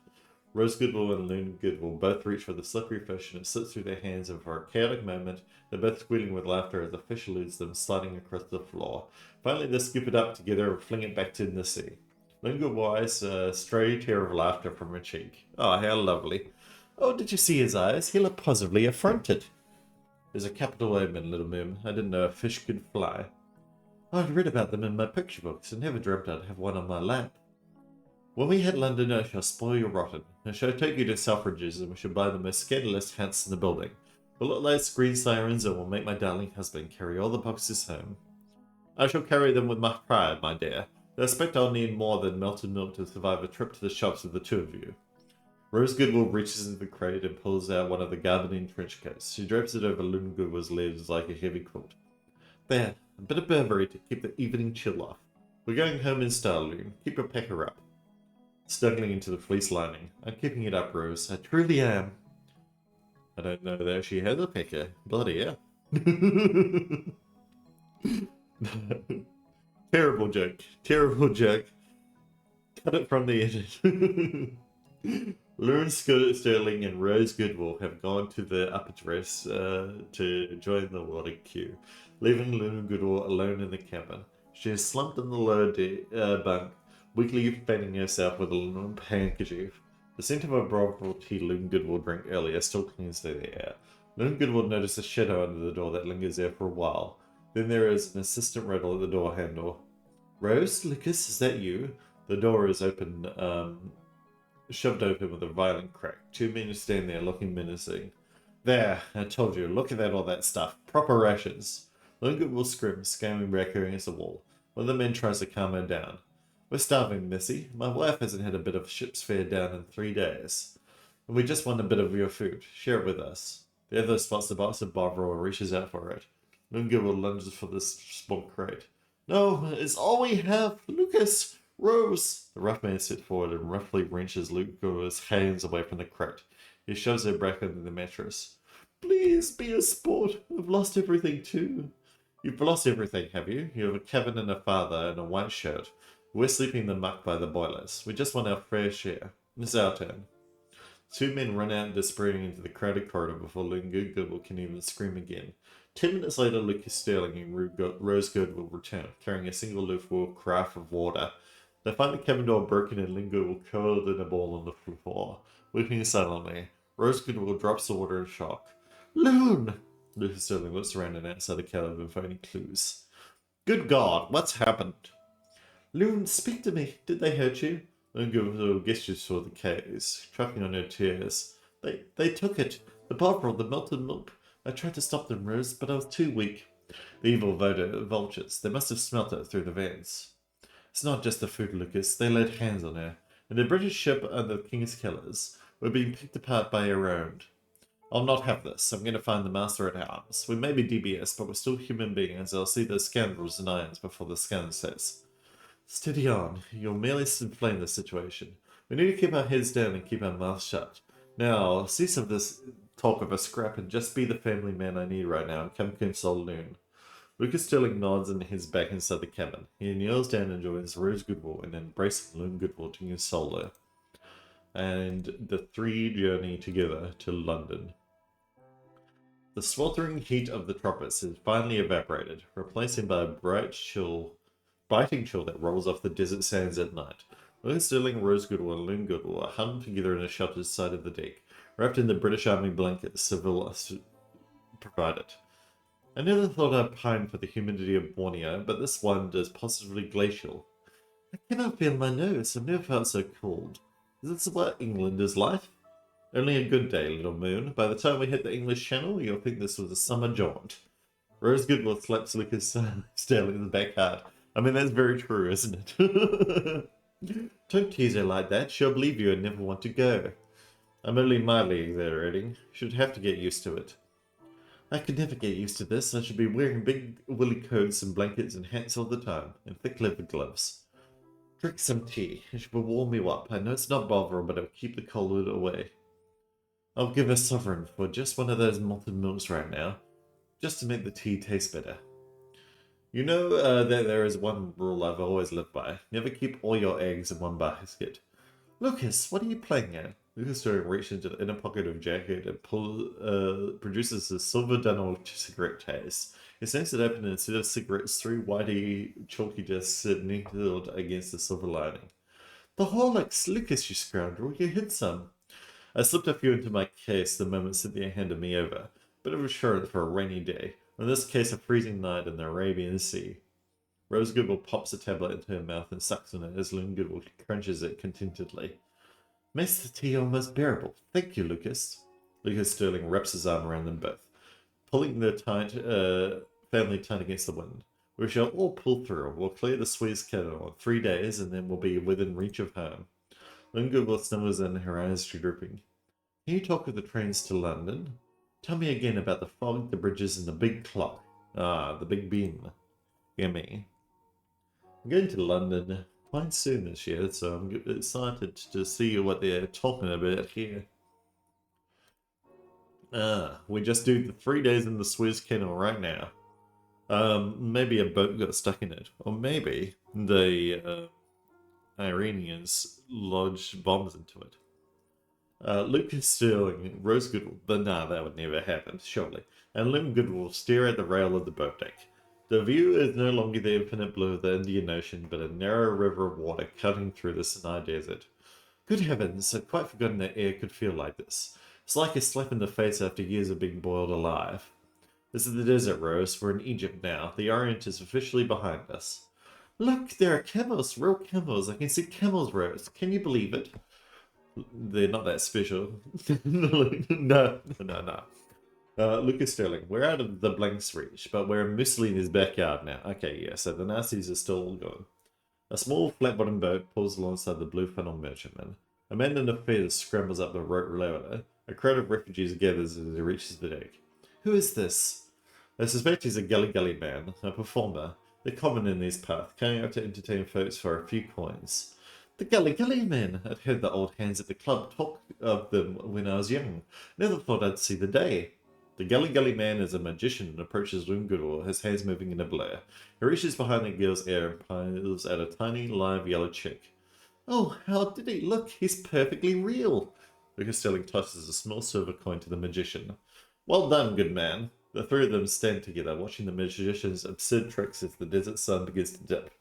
Rose Goodwill and Loon Goodwill both reach for the slippery fish, and it slips through their hands, and for a chaotic moment, they're both squealing with laughter as the fish eludes them, sliding across the floor. Finally, they scoop it up together and fling it back to the sea. Lingo wise, a stray tear of laughter from her cheek. Oh, how lovely. Oh, did you see his eyes? He looked positively affronted. There's a capital omen, little Mim. I didn't know a fish could fly. I'd read about them in my picture books and never dreamt I'd have one on my lap. When we hit London, I shall spoil your rotten. I shall take you to Selfridge's and we shall buy the most scandalous hats in the building. We'll look like screen sirens and we'll make my darling husband carry all the boxes home. I shall carry them with my pride, my dear. I expect I'll need more than melted milk to survive a trip to the shops with the two of you. Rose Goodwill reaches into the crate and pulls out one of the gabardine trench coats. She drapes it over Loon Goodwill's legs like a heavy quilt. There, a bit of Burberry to keep the evening chill off. We're going home in style, Loon. Keep your pecker up. Snuggling into the fleece lining. I'm keeping it up, Rose. I truly am. I don't know that she has a pecker. Bloody hell. Terrible joke. Terrible joke. Cut it from the edit. Lauren Sterling and Rose Goodwill have gone to the upper dress to join the water queue, leaving Lauren Goodwill alone in the cabin. She is slumped in the lower bunk, weakly fanning herself with a limp handkerchief. The scent of a brothel tea Lauren Goodwill drank earlier still clings to the air. Lauren Goodwill notices a shadow under the door that lingers there for a while. Then there is an insistent rattle at the door handle. Rose, Lucas, is that you? The door is open, shoved open with a violent crack. Two men stand there looking menacing. There, I told you, look at all that stuff. Proper rations. Lingard will scream, scamming back against the wall. One of the men tries to calm her down. We're starving, Missy. My wife hasn't had a bit of ship's fare down in 3 days. And we just want a bit of your food. Share it with us. The other spots the box of Bovril and reaches out for it. Lingard will lunge for this small crate. No, it's all we have. Lucas! Rose! The rough man steps forward and roughly wrenches Lucas's hands away from the crate. He shoves her back under the mattress. Please be a sport. I've lost everything too. You've lost everything, have you? You have a cabin and a father and a white shirt. We're sleeping in the muck by the boilers. We just want our fair share. It's our turn. Two men run out despairing into the crowded corridor before Lungu can even scream again. 10 minutes later, Lucas Sterling and Rosegood will return, carrying a single loaf carafe of water. They find the cabin door broken and Lingo will curled in a ball on the floor, weeping silently. Rosegood will drops the water in shock. Loon! Lucas Sterling looks around and outside the cabin for any clues. Good God, what's happened? Loon, speak to me. Did they hurt you? Loon gives little gestures toward the case, choking on her tears. They took it. The bottle, the melted milk. I tried to stop them, Rose, but I was too weak. The evil vultures. They must have smelt it through the vents. It's not just the food, Lucas. They laid hands on her. And the British ship under the King's killers were being picked apart by her own. I'll not have this. I'm going to find the master at arms. We may be DBS, but we're still human beings. I'll see those scoundrels in irons before the scan says. Steady on. You'll merely inflame the situation. We need to keep our heads down and keep our mouths shut. Now, cease of this talk of a scrap and just be the family man I need right now and come console Loon. Lucas Sterling nods and heads back inside the cabin. He kneels down and joins Rose Goodwill and embracing Loon Goodwill to console her. And the three journey together to London. The sweltering heat of the tropics has finally evaporated, replacing by a biting chill that rolls off the desert sands at night. Lucas Sterling, Rose Goodwill, and Loon Goodwill are huddled together in a sheltered side of the deck, wrapped in the British Army blanket Seville provided. I never thought I'd pine for the humidity of Borneo, but this one is positively glacial. I cannot feel my nose. I've never felt so cold. Is this what England is like? Only a good day, little moon. By the time we hit the English Channel, you'll think this was a summer jaunt. Rose Goodwill slaps Lucas Sterling in the back hard. I mean, that's very true, isn't it? Don't tease her like that. She'll believe you and never want to go. I'm only mildly exaggerating. Should have to get used to it. I could never get used to this. I should be wearing big woolly coats and blankets and hats all the time, and thick leather gloves. Drink some tea. It will warm you up. I know it's not Bovril, but it'll keep the cold away. I'll give a sovereign for just one of those malted milks right now, just to make the tea taste better. You know that there is one rule I've always lived by. Never keep all your eggs in one basket. Lucas, what are you playing at? Lucas reaches into the inner pocket of jacket and produces a silver Dunhill cigarette case. He snaps it open and instead of cigarettes, three whitey chalky discs sit needled against the silver lining. The Horlicks, Lucas, you scoundrel, you hid some. I slipped a few into my case the moment Cynthia handed me over. Bit of assurance for a rainy day. In this case, a freezing night in the Arabian Sea. Rose Goodwill pops a tablet into her mouth and sucks on it as Loon Goodwill crunches it contentedly. Makes the tea almost bearable. Thank you, Lucas. Lucas Sterling wraps his arm around them both, pulling their family tight against the wind. We shall all pull through. We'll clear the Suez Canal in 3 days, and then we'll be within reach of home. Loon Goodwill snuggles in, her eyes drooping. Can you talk of the trains to London? Tell me again about the fog, the bridges, and the big clock. Ah, the big beam. Gimme. I'm going to London quite soon this year, so I'm excited to see what they're talking about here. We just do the 3 days in the Suez Canal right now. Maybe a boat got stuck in it, or maybe the Iranians lodged bombs into it. Lucas Sterling, Rose Goodwill, but nah, that would never happen, surely. And Loon Goodwill stare at the rail of the boat deck. The view is no longer the infinite blue of the Indian Ocean, but a narrow river of water cutting through the Sinai Desert. Good heavens, I'd quite forgotten that air could feel like this. It's like a slap in the face after years of being boiled alive. This is the desert, Rose. We're in Egypt now. The Orient is officially behind us. Look, there are camels, real camels. I can see camels, Rose. Can you believe it? They're not that special. No. Lucas Sterling, we're out of the Blank's reach, but we're in Mussolini's backyard now. Okay, yeah, so the Nazis are still going. A small flat-bottomed boat pulls alongside the Blue Funnel merchantman. A man in a fez scrambles up the rope ladder. A crowd of refugees gathers as he reaches the deck. Who is this? I suspect he's a gully man, a performer. They're common in these parts, coming out to entertain folks for a few coins. The gully men! I'd heard the old hands at the club talk of them when I was young. Never thought I'd see the day. The gully man is a magician and approaches Loon Goodwill, his hands moving in a blur. He reaches behind the girl's ear and pulls at a tiny, live yellow chick. Oh, how did he look? He's perfectly real! Lucas Sterling tosses a small silver coin to the magician. Well done, good man. The three of them stand together, watching the magician's absurd tricks as the desert sun begins to dip.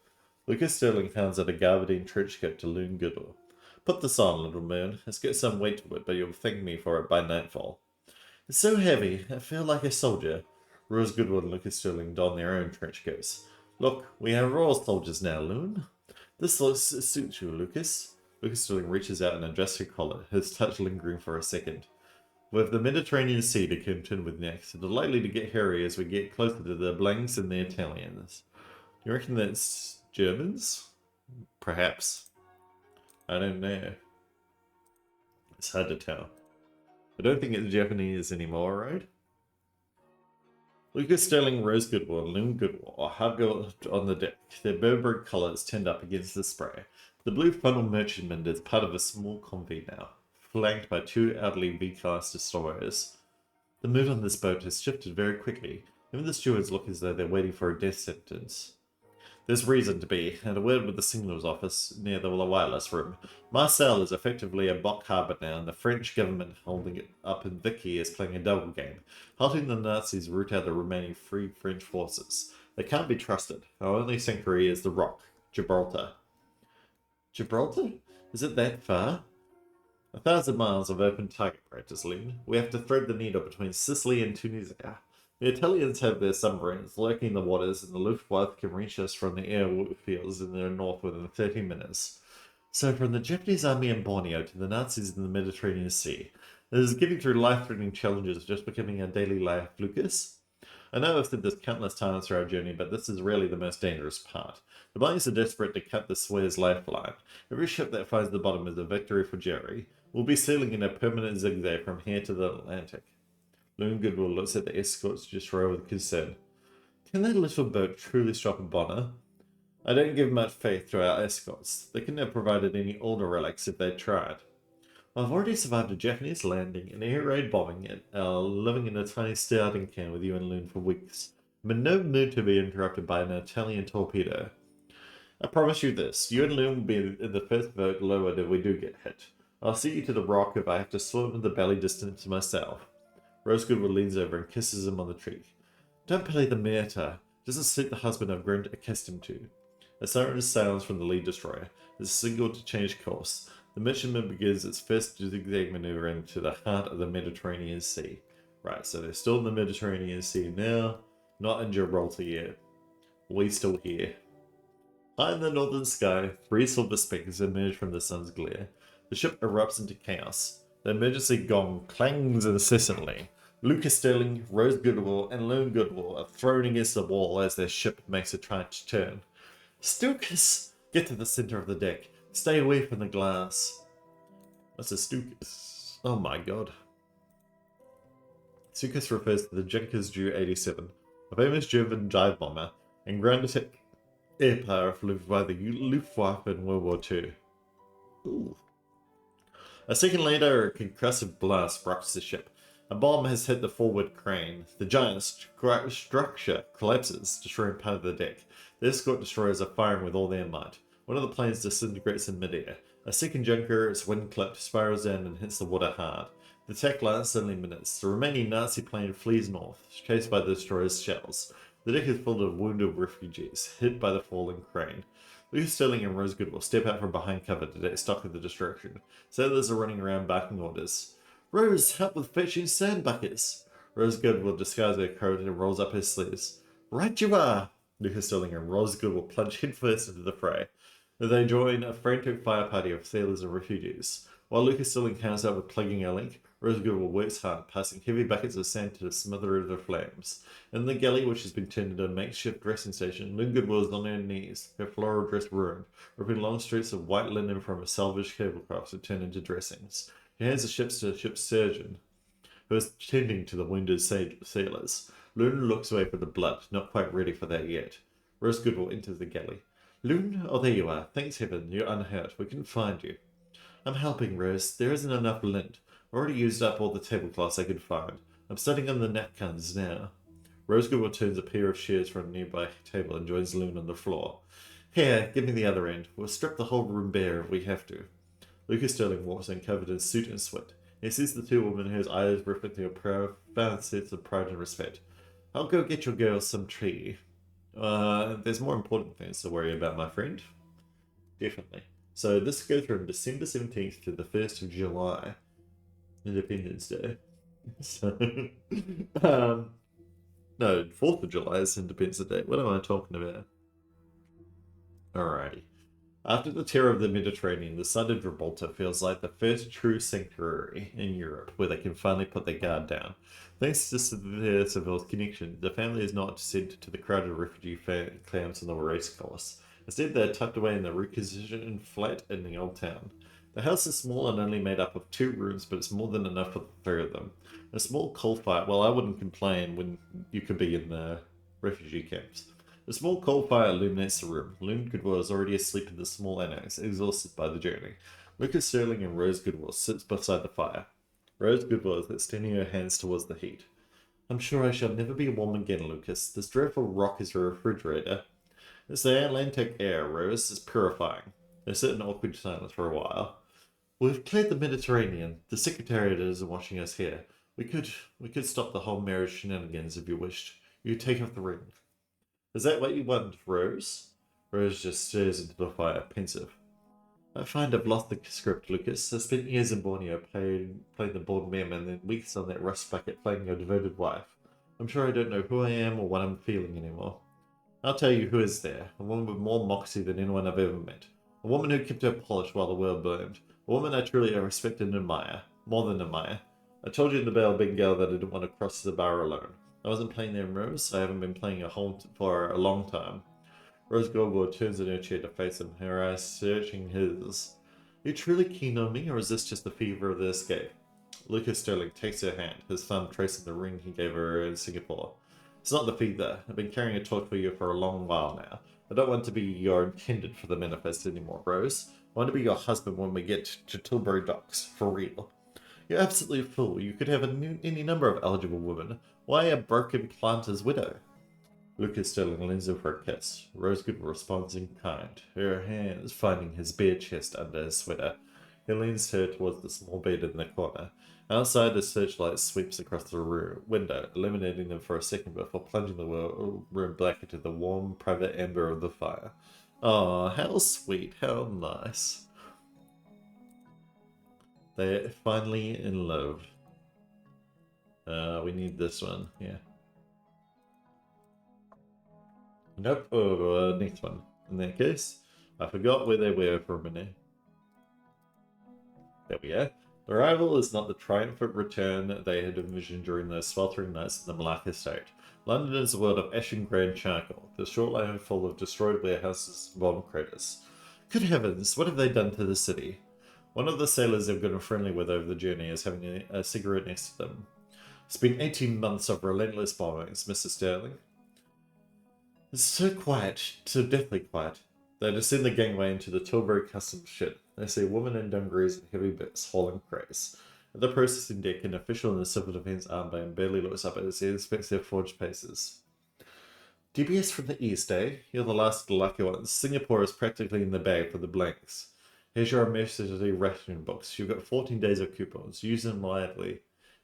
Lucas Sterling hands out a gabardine trench coat to Loon Goodall. Put this on, little moon. It's got some weight to it, but you'll thank me for it by nightfall. It's so heavy, I feel like a soldier. Rose Goodall and Lucas Sterling don their own trench coats. Look, we have royal soldiers now, Loon. This suits you, Lucas. Lucas Sterling reaches out and adjusts her collar, his touch lingering for a second. With the Mediterranean Sea to contend with next, it is likely to get hairy as we get closer to the Blanks and the Italians. You reckon that's Germans? Perhaps. I don't know. It's hard to tell. I don't think it's Japanese anymore, right? Lucas Sterling, Rose Goodall, and Loon Goodall are huddled on the deck, their Burberry colours turned up against the spray. The blue funnel merchantman is part of a small convoy now, flanked by two elderly V-class destroyers. The mood on this boat has shifted very quickly. Even the stewards look as though they're waiting for a death sentence. There's reason to be, and a word with the signals office near the wireless room. Marseille is effectively a block harbour now, and the French government holding it up in Vicky is playing a double game, helping the Nazis root out the remaining free French forces. They can't be trusted. Our only sanctuary is the Rock, Gibraltar. Gibraltar? Is it that far? 1,000 miles of open target practice, Loon. We have to thread the needle between Sicily and Tunisia. The Italians have their submarines lurking in the waters, and the Luftwaffe can reach us from the airfields in the north within 30 minutes. So from the Japanese army in Borneo to the Nazis in the Mediterranean Sea, it is getting through life-threatening challenges just becoming our daily life, Lucas. I know I've said this countless times through our journey, but this is really the most dangerous part. The Blanks are desperate to cut the Suez lifeline. Every ship that finds the bottom is a victory for Jerry. We'll be sailing in a permanent zigzag from here to the Atlantic. Loon Goodall looks at the escorts destroyer with concern. Can that little boat truly stop a bomber? I don't give much faith to our escorts. They couldn't have provided any older relics if they'd tried. I've already survived a Japanese landing, an air raid bombing, and living in a tiny starting can with you and Loon for weeks. I'm in no mood to be interrupted by an Italian torpedo. I promise you this, you and Loon will be in the first boat lowered if we do get hit. I'll see you to the Rock if I have to swim the belly distance myself. Rose Goodall leans over and kisses him on the cheek. Don't play the martyr. It doesn't suit the husband I've grown accustomed to. A siren sounds from the lead destroyer. It's a signal to change course. The merchantman begins its first zigzag maneuver into the heart of the Mediterranean Sea. Right, so they're still in the Mediterranean Sea now, not in Gibraltar yet. We still here. High in the northern sky, 3 silver specks emerge from the sun's glare. The ship erupts into chaos. The emergency gong clangs incessantly. Lucas Sterling, Rose Goodall, and Loon Goodall are thrown against the wall as their ship makes a tragic turn. Stukas! Get to the center of the deck. Stay away from the glass. What's a Stukas? Oh my god. Stukas refers to the Junkers Ju-87, a famous German dive bomber and ground attack aircraft by the Luftwaffe in World War II. Ooh. A second later, a concussive blast rocks the ship. A bomb has hit the forward crane. The giant structure collapses, destroying part of the deck. The escort destroyers are firing with all their might. One of the planes disintegrates in midair. A second junker, its wind clipped, spirals down and hits the water hard. The attack lasts only minutes. The remaining Nazi plane flees north, chased by the destroyer's shells. The deck is full of wounded refugees, hit by the falling crane. Lucas Sterling and Rose Goodall step out from behind cover to take stock of the destruction. Sailors are running around barking orders. Rose, help with fetching sand buckets. Rose Goodall disguises her coat and rolls up his sleeves. Right you are! Lucas Sterling and Rose Goodall plunge headfirst into the fray. They join a frantic fire party of sailors and refugees. While Lucas Sterling hands out with plugging a link, Rose Goodall works hard, passing heavy buckets of sand to smother the flames. In the galley, which has been turned into a makeshift dressing station, Loon Goodall is on her knees, her floral dress ruined, ripping long streaks of white linen from a salvaged tablecloth to turn into dressings. She hands the ships to the ship's surgeon, who is tending to the wounded sailors. Loon looks away for the blood, not quite ready for that yet. Rose Goodall enters the galley. Loon, oh there you are. Thanks heaven, you're unhurt. We couldn't find you. I'm helping, Rose. There isn't enough lint. I already used up all the tablecloths I could find. I'm studying on the napkins now. Rose Goodall turns a pair of chairs from a nearby table and joins Loon on the floor. Here, give me the other end. We'll strip the whole room bare if we have to. Lucas Sterling walks in covered in soot and sweat. He sees the two women whose eyes reflect a profound sense of pride and respect. I'll go get your girl some tea. There's more important things to worry about, my friend. Definitely. So this goes from December 17th to the 1st of July, Independence Day. So, um, no, 4th of July is Independence Day. What am I talking about? Alrighty. After the terror of the Mediterranean, the site of Gibraltar feels like the first true sanctuary in Europe where they can finally put their guard down. Thanks to their civil connection, the family is not sent to the crowded refugee camps on the race course. Instead, they are tucked away in the requisitioned flat in the old town. The house is small and only made up of 2 rooms, but it's more than enough for the 3 of them. A small coal fire, well, I wouldn't complain when you could be in the refugee camps. A small coal fire illuminates the room. Loon Goodwill is already asleep in the small annex, exhausted by the journey. Lucas Sterling and Rose Goodwill sits beside the fire. Rose Goodwill is extending her hands towards the heat. I'm sure I shall never be warm again, Lucas. This dreadful rock is a refrigerator. It's the Atlantic air, Rose. It's purifying. They sit in awkward silence for a while. We've cleared the Mediterranean. The Secretariat is watching us here. We could stop the whole marriage shenanigans if you wished. You could take off the ring. Is that what you want, Rose? Rose just stares into the fire, pensive. I find I've lost the script, Lucas. I spent years in Borneo playing the bored mem and then weeks on that rust bucket playing your devoted wife. I'm sure I don't know who I am or what I'm feeling anymore. I'll tell you who is there. A woman with more moxie than anyone I've ever met. A woman who kept her polish while the world burned. A woman I truly respect and admire. More than admire. I told you in the Bell Bengal that I didn't want to cross the bar alone. I wasn't playing there in Rose. I haven't been playing for a long time. Rose Goldberg turns in her chair to face him, her eyes searching his. Are you truly keen on me, or is this just the fever of the escape? Lucas Sterling takes her hand, his thumb tracing the ring he gave her in Singapore. It's not the fever. I've been carrying a torch for you for a long while now. I don't want to be your intended for the manifest anymore, Rose. I want to be your husband when we get to Tilbury Docks, for real. You're absolutely a fool. You could have any number of eligible women. Why a broken planter's widow? Lucas Sterling leans in for a kiss. Rosegood responds in kind, her hands finding his bare chest under his sweater. He leans her towards the small bed in the corner. Outside, the searchlight sweeps across the window, illuminating them for a second before plunging the room back into the warm, private amber of the fire. Oh, how sweet, how nice. They're finally in love. We need this one, yeah. Nope, next one. In that case, I forgot where they were for a minute. There we go. The arrival is not the triumphant return they had envisioned during those sweltering nights in the Malacca estate. London is a world of ash and grey and charcoal, the shoreline full of destroyed warehouses and bomb craters. Good heavens, what have they done to the city? One of the sailors they've gotten friendly with over the journey is having a cigarette next to them. It's been 18 months of relentless bombings, Mr. Sterling. It's so quiet, so deathly quiet. They descend the gangway into the Tilbury Customs ship. They see a woman in dungarees and heavy boots hauling crates. At the processing deck, an official in the civil defense armband barely looks up as he inspects their forged paces. DBS from the East, eh? You're the last of the lucky ones. Singapore is practically in the bag for the blanks. Here's your emergency ration books. You've got 14 days of coupons. Use them lightly.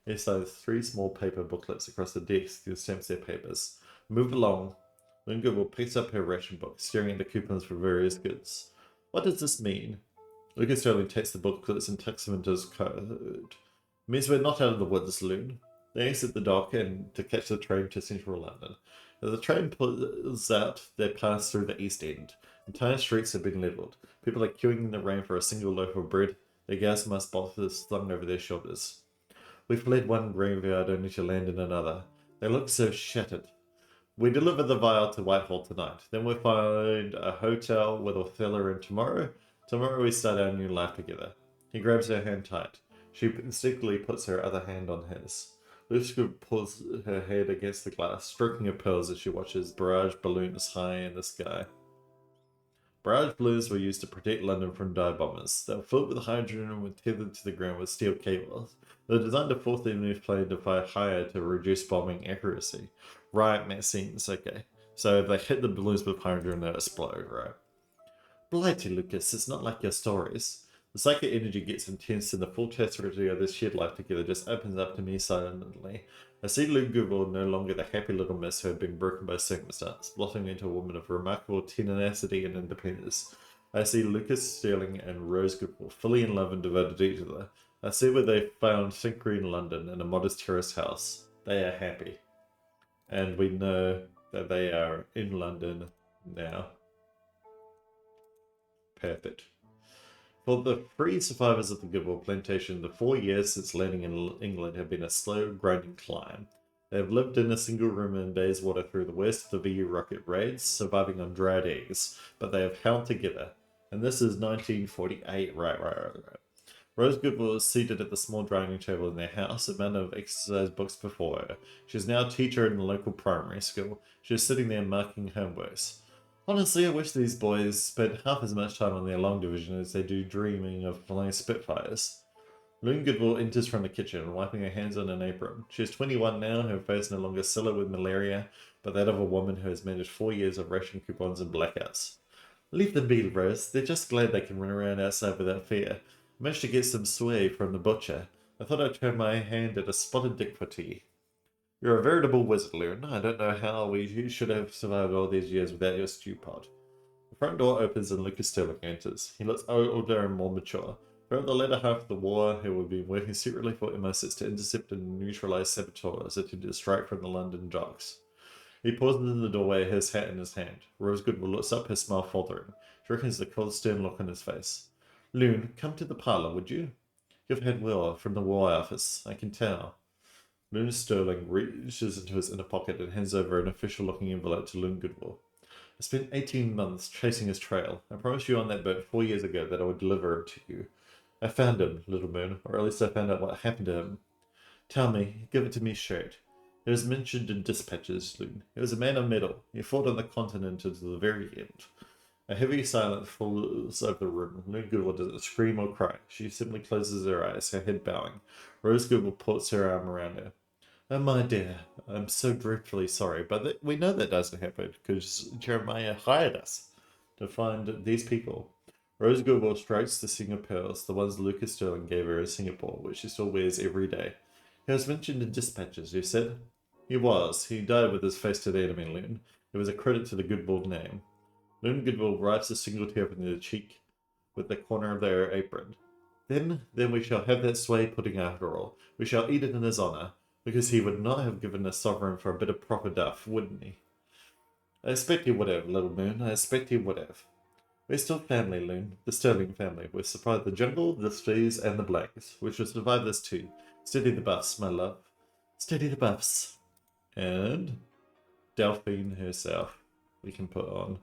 He slides 3 small paper booklets across the desk and stamps their papers. Move along. Lingo will pick up her ration book, staring at the coupons for various goods. What does this mean? Lucas Sterling takes the booklets and tucks them into his coat. It means we're not out of the woods, Loon. They exit the dock and to catch the train to central London. As the train pulls out, they pass through the East End. Entire streets have been levelled. People are queuing in the rain for a single loaf of bread, their gas mask boxes slung over their shoulders. We've fled one graveyard only to land in another. They look so shattered. We deliver the vial to Whitehall tonight. Then we find a hotel with Othello in tomorrow. Tomorrow we start our new life together. He grabs her hand tight. She instinctively puts her other hand on his. Lucia pulls her head against the glass, stroking her pearls as she watches barrage balloons high in the sky. Barrage balloons were used to protect London from dive bombers. They were filled with hydrogen and were tethered to the ground with steel cables. They were designed to force the enemy plane to fire higher to reduce bombing accuracy. Right, makes sense, okay. So if they hit the balloons with hydrogen, they'll explode, right? Blighty, Lucas, it's not like your stories. The psychic energy gets intense, and the full tapestry of this shared life together just opens up to me silently. I see Lou Goodwill no longer the happy little miss who had been broken by circumstance, blossoming into a woman of remarkable tenacity and independence. I see Lucas Sterling and Rose Goodwill fully in love and devoted to each other. I see where they found sanctuary in London in a modest terrace house. They are happy. And we know that they are in London now. Perfect. For the three survivors of the Goodwill plantation, the 4 years since landing in England have been a slow, grinding climb. They have lived in a single room in Bayswater through the worst of the VU rocket raids, surviving on dried eggs, but they have held together. And this is 1948, right. Rose Goodwill is seated at the small dining table in their house, a mountain of exercise books before her. She is now a teacher in the local primary school. She is sitting there marking homeworks. Honestly, I wish these boys spent half as much time on their long division as they do dreaming of flying Spitfires. Loon Goodwill enters from the kitchen, wiping her hands on an apron. She is 21 now, her face no longer sullied with malaria, but that of a woman who has managed 4 years of ration coupons and blackouts. Leave them be, Rose. They're just glad they can run around outside without fear. I managed to get some sway from the butcher. I thought I'd turn my hand at a spotted dick for tea. You're a veritable wizard, Loon. I don't know how we should have survived all these years without your stew pot. The front door opens and Lucas Sterling enters. He looks older and more mature. Throughout the latter half of the war, he would be working secretly for MI6 to intercept and neutralize saboteurs attempting to strike from the London docks. He pauses in the doorway, his hat in his hand. Rose Goodwill looks up, his smile faltering. She reckons the cold, stern look on his face. Loon, come to the parlour, would you? You've had word from the War Office, I can tell. Loon Sterling reaches into his inner pocket and hands over an official-looking envelope to Loon Goodwill. I spent 18 months chasing his trail. I promised you on that boat 4 years ago that I would deliver him to you. I found him, Little Moon, or at least I found out what happened to him. Tell me, give it to me straight. It was mentioned in dispatches, Loon. He was a man of mettle. He fought on the continent until the very end. A heavy silence falls over the room. Loon Goodwill doesn't scream or cry. She simply closes her eyes, her head bowing. Rose Goodwill puts her arm around her. Oh, my dear, I'm so dreadfully sorry, but we know that doesn't happen because Jeremiah hired us to find these people. Rose Goodwill strikes the string of pearls, the ones Lucas Sterling gave her in Singapore, which she still wears every day. He was mentioned in dispatches, you said? He was. He died with his face to the enemy, Loon. It was a credit to the Goodwill name. Loon Goodwill wipes a single tear from the cheek with the corner of their apron. Then we shall have that sway pudding after all. We shall eat it in his honour. Because he would not have given a sovereign for a bit of proper duff, wouldn't he? I expect he would have, Little Moon. I expect he would have. We're still family, Loon. The Sterling family. We've survived the jungle, the trees, and the blacks. We shall survive this too. Steady the buffs, my love. Steady the buffs. And Delphine herself. We can put on.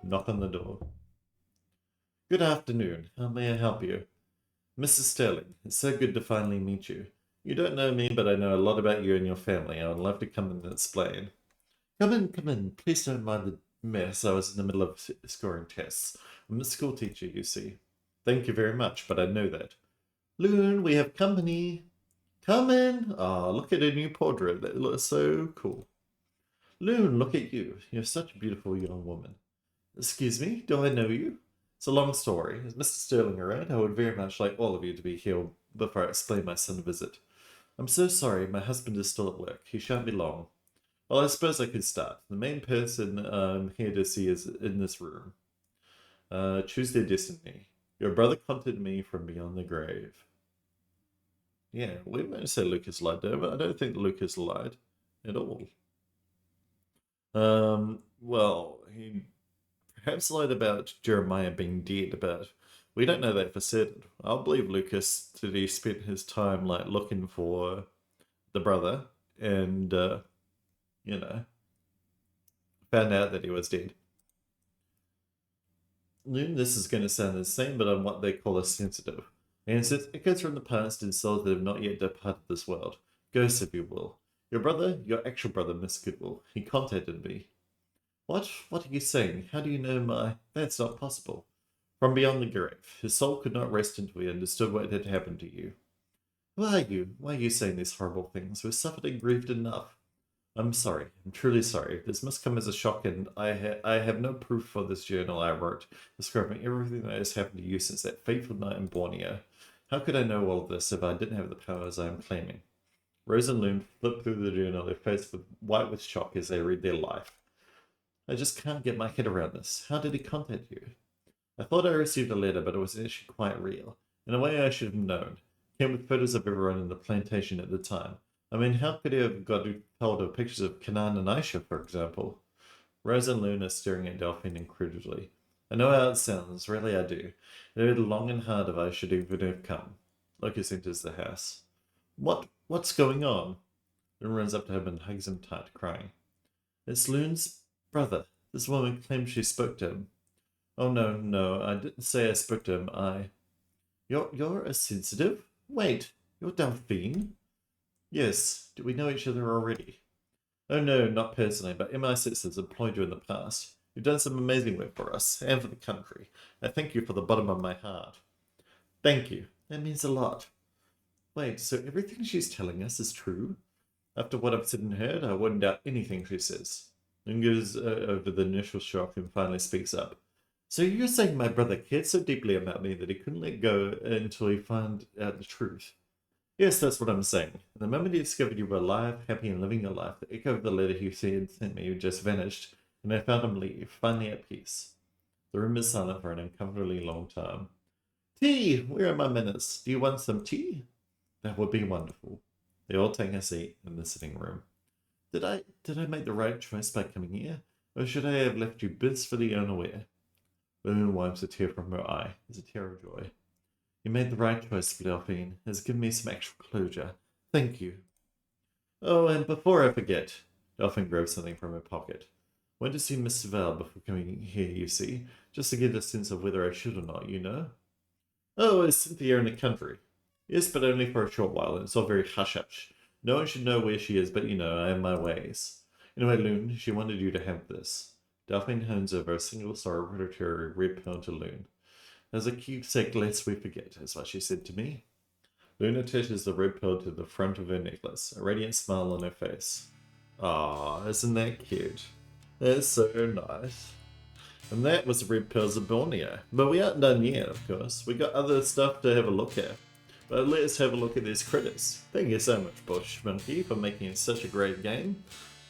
Knock on the door. Good afternoon. How may I help you? Mrs. Sterling, it's so good to finally meet you. You don't know me, but I know a lot about you and your family. I would love to come and explain. Come in. Please don't mind the mess. I was in the middle of scoring tests. I'm a school teacher, you see. Thank you very much, but I know that. Loon, we have company. Come in. Ah, look at a new portrait. That looks so cool. Loon, look at you. You're such a beautiful young woman. Excuse me, do I know you? It's a long story. Is Mr. Sterling around? I would very much like all of you to be here before I explain my son's visit. I'm so sorry, my husband is still at work. He shan't be long. Well, I suppose I could start. The main person I'm here to see is in this room. Choose their destiny. Your brother contacted me from beyond the grave. Yeah, we might say Lucas lied there, but I don't think Lucas lied at all. Well, he perhaps lied about Jeremiah being dead, but we don't know that for certain. I'll believe Lucas that he spent his time like looking for the brother and found out that he was dead. This is going to sound the same, but I'm what they call a sensitive. And since echoes from the past and souls that have not yet departed this world, ghosts if you will. Your brother, your actual brother, Miss Goodwill, he contacted me. What? What are you saying? How do you know my... That's not possible. From beyond the grave, his soul could not rest until he understood what had happened to you. Who are you? Why are you saying these horrible things? We've suffered and grieved enough. I'm sorry. I'm truly sorry. This must come as a shock, and I have no proof for this journal I wrote, describing everything that has happened to you since that fateful night in Borneo. How could I know all of this if I didn't have the powers I am claiming? Rose and Loon flipped through the journal, their faces white with shock as they read their life. I just can't get my head around this. How did he contact you? I thought I received a letter, but it was actually quite real. In a way I should have known. It came with photos of everyone in the plantation at the time. I mean, how could he have got hold of pictures of Kanan and Aisha, for example? Rose and Luna staring at Delphine incredulously. I know how it sounds, really I do. It would long and hard if I should even have come. Lucas enters the house. What's going on? Luna runs up to him and hugs him tight, crying. It's Loon's brother. This woman claims she spoke to him. Oh no, I didn't say I spoke to him, You're a sensitive? Wait, you're Delphine? Yes, do we know each other already? Oh no, not personally, but MI6 has employed you in the past. You've done some amazing work for us, and for the country. I thank you for the bottom of my heart. Thank you. That means a lot. Wait, so everything she's telling us is true? After what I've seen and heard, I wouldn't doubt anything she says. And goes over the initial shock and finally speaks up. So you're saying my brother cared so deeply about me that he couldn't let go until he found out the truth? Yes, that's what I'm saying. And the moment he discovered you were alive, happy, and living your life, the echo of the letter he sent me just vanished, and I found him leave, finally at peace. The room is silent for an uncomfortably long time. Tea! Where are my manners? Do you want some tea? That would be wonderful. They all take a seat in the sitting room. Did I make the right choice by coming here? Or should I have left you blissfully unaware? Luna wipes a tear from her eye. It's a tear of joy. You made the right choice, Delphine. It has given me some actual closure. Thank you. Oh, and before I forget, Delphine grabs something from her pocket. Went to see Mr. Val before coming here, you see, just to get a sense of whether I should or not, you know? Oh, is Cynthia in the country? Yes, but only for a short while, and it's all very hush-hush. No one should know where she is, but you know, I have my ways. Anyway, Loon, she wanted you to have this. Delphine hands over a single solitary red pill to Loon. As a keepsake lest we forget, is what she said to me. Luna attaches the red pill to the front of her necklace, a radiant smile on her face. Ah, isn't that cute? That's so nice. And that was the red pills of Borneo. But we aren't done yet, of course. We got other stuff to have a look at. But let's have a look at these credits. Thank you so much, Bush Monkey, for making such a great game.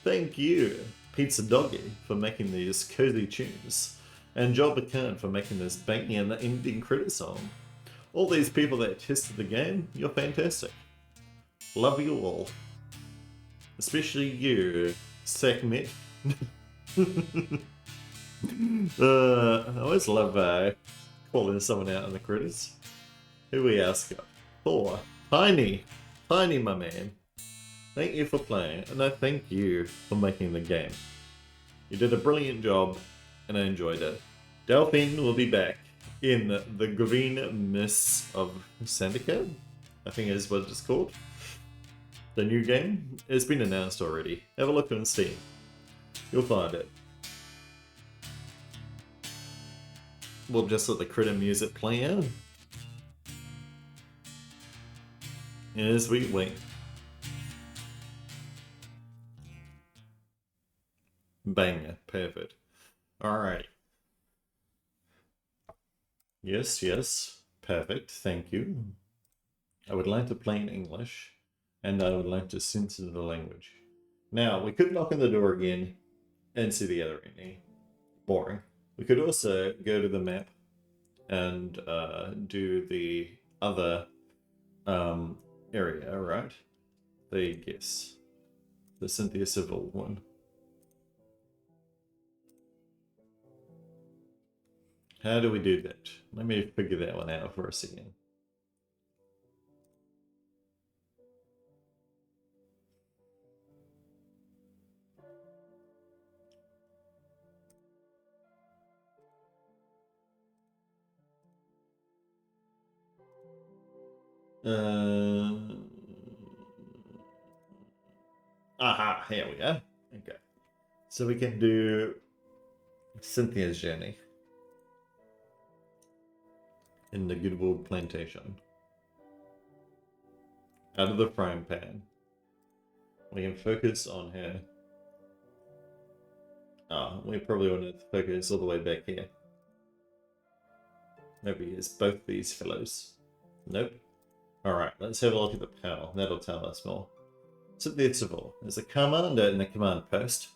Thank you, Pizza Doggy, for making these cozy tunes. And Joel Khan for making this banging ending credit song. All these people that tested the game, you're fantastic. Love you all. Especially you, Sakmet. I always love calling someone out in the credits. Who we else got? Thor. Tiny, my man. Thank you for playing, and I thank you for making the game. You did a brilliant job, and I enjoyed it. Delphine will be back in the Green Mists of Sandica, I think is what it's called. The new game. It's been announced already. Have a look on Steam. You'll find it. We'll just let the credit music play out. As we wait. Banger. Perfect. Alright. Yes. Perfect. Thank you. I would like to play in English, and I would like to censor the language. Now, we could knock on the door again and see the other ending. Boring. We could also go to the map and do the other area, right? The Cynthia Civil one. How do we do that? Let me figure that one out for a second. Aha, here we go. Okay. So we can do Cynthia's journey in the Goodwood Plantation. Out of the frying pan. We can focus on her Oh, we probably want to focus all the way back here. Maybe it's both these fellows. Nope. Alright, let's have a look at the panel. That'll tell us more. Cynthia Civil. There's a commander in the command post.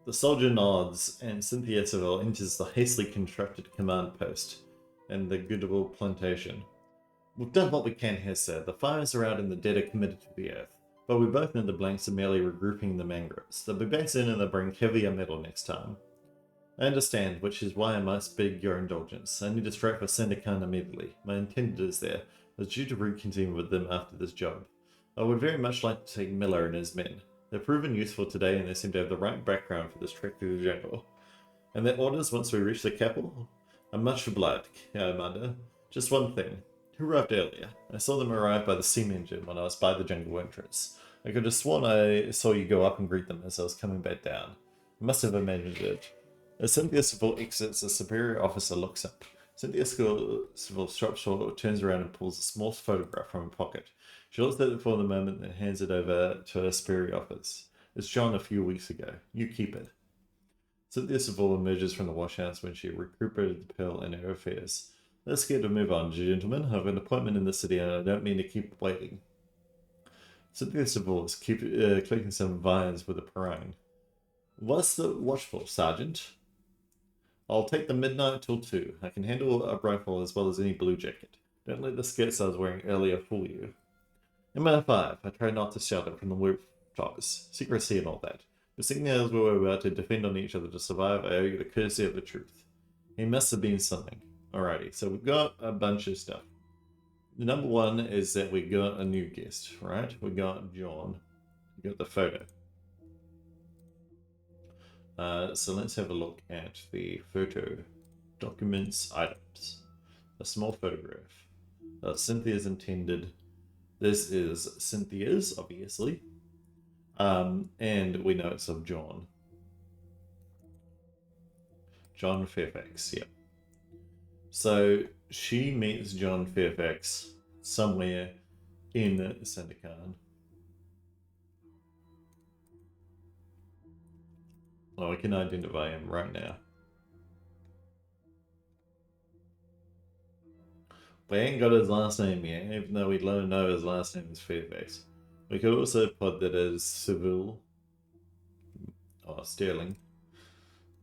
The soldier nods, and Cynthia Civil enters the hastily constructed command post and the Goodable plantation. We've done what we can here, sir. The fires are out and the dead are committed to the earth. But we both know the blanks are merely regrouping the mangroves. They'll be back soon and they'll bring heavier metal next time. I understand, which is why I must beg your indulgence. I need to strike for Sandakan immediately. My intended is there. I was due to reconvene with them after this job. I would very much like to take Miller and his men. They're proven useful today and they seem to have the right background for this trek through the jungle. And their orders once we reach the capital? I'm much obliged, Commander. Just one thing. Who arrived earlier? I saw them arrive by the steam engine when I was by the jungle entrance. I could have sworn I saw you go up and greet them as I was coming back down. I must have imagined it. As Cynthia Civil exits, a superior officer looks up. Cynthia Civil stops short, turns around and pulls a small photograph from her pocket. She looks at it for a moment and hands it over to her superior officer. It's John a few weeks ago. You keep it. Cynthia Civil emerges from the washhouse when she recuperated the pill and her affairs. Let's get to move on, gentlemen. I have an appointment in the city and I don't mean to keep waiting. Cynthia Civil is clicking some vines with a parang. What's the watch for, Sergeant? I'll take the midnight till 2. I can handle a rifle as well as any blue jacket. Don't let the skirts I was wearing earlier fool you. MI5, I try not to shout it from the rooftops. Secrecy and all that. But seeing as we were about to defend on each other to survive, I owe you the courtesy of the truth. He must have been something. Alrighty, so we've got a bunch of stuff. Number one is that we got a new guest, right? We got John. We got the photo. So let's have a look at the photo. Documents, items. A small photograph. Cynthia's intended. This is Cynthia's, obviously. And we know it's of John. John Fairfax, yep. So she meets John Fairfax somewhere in Sandakan. Oh, I can identify him right now. We ain't got his last name yet, even though we'd let him know his last name is Fairfax. We could also put that as Seville. Or Sterling.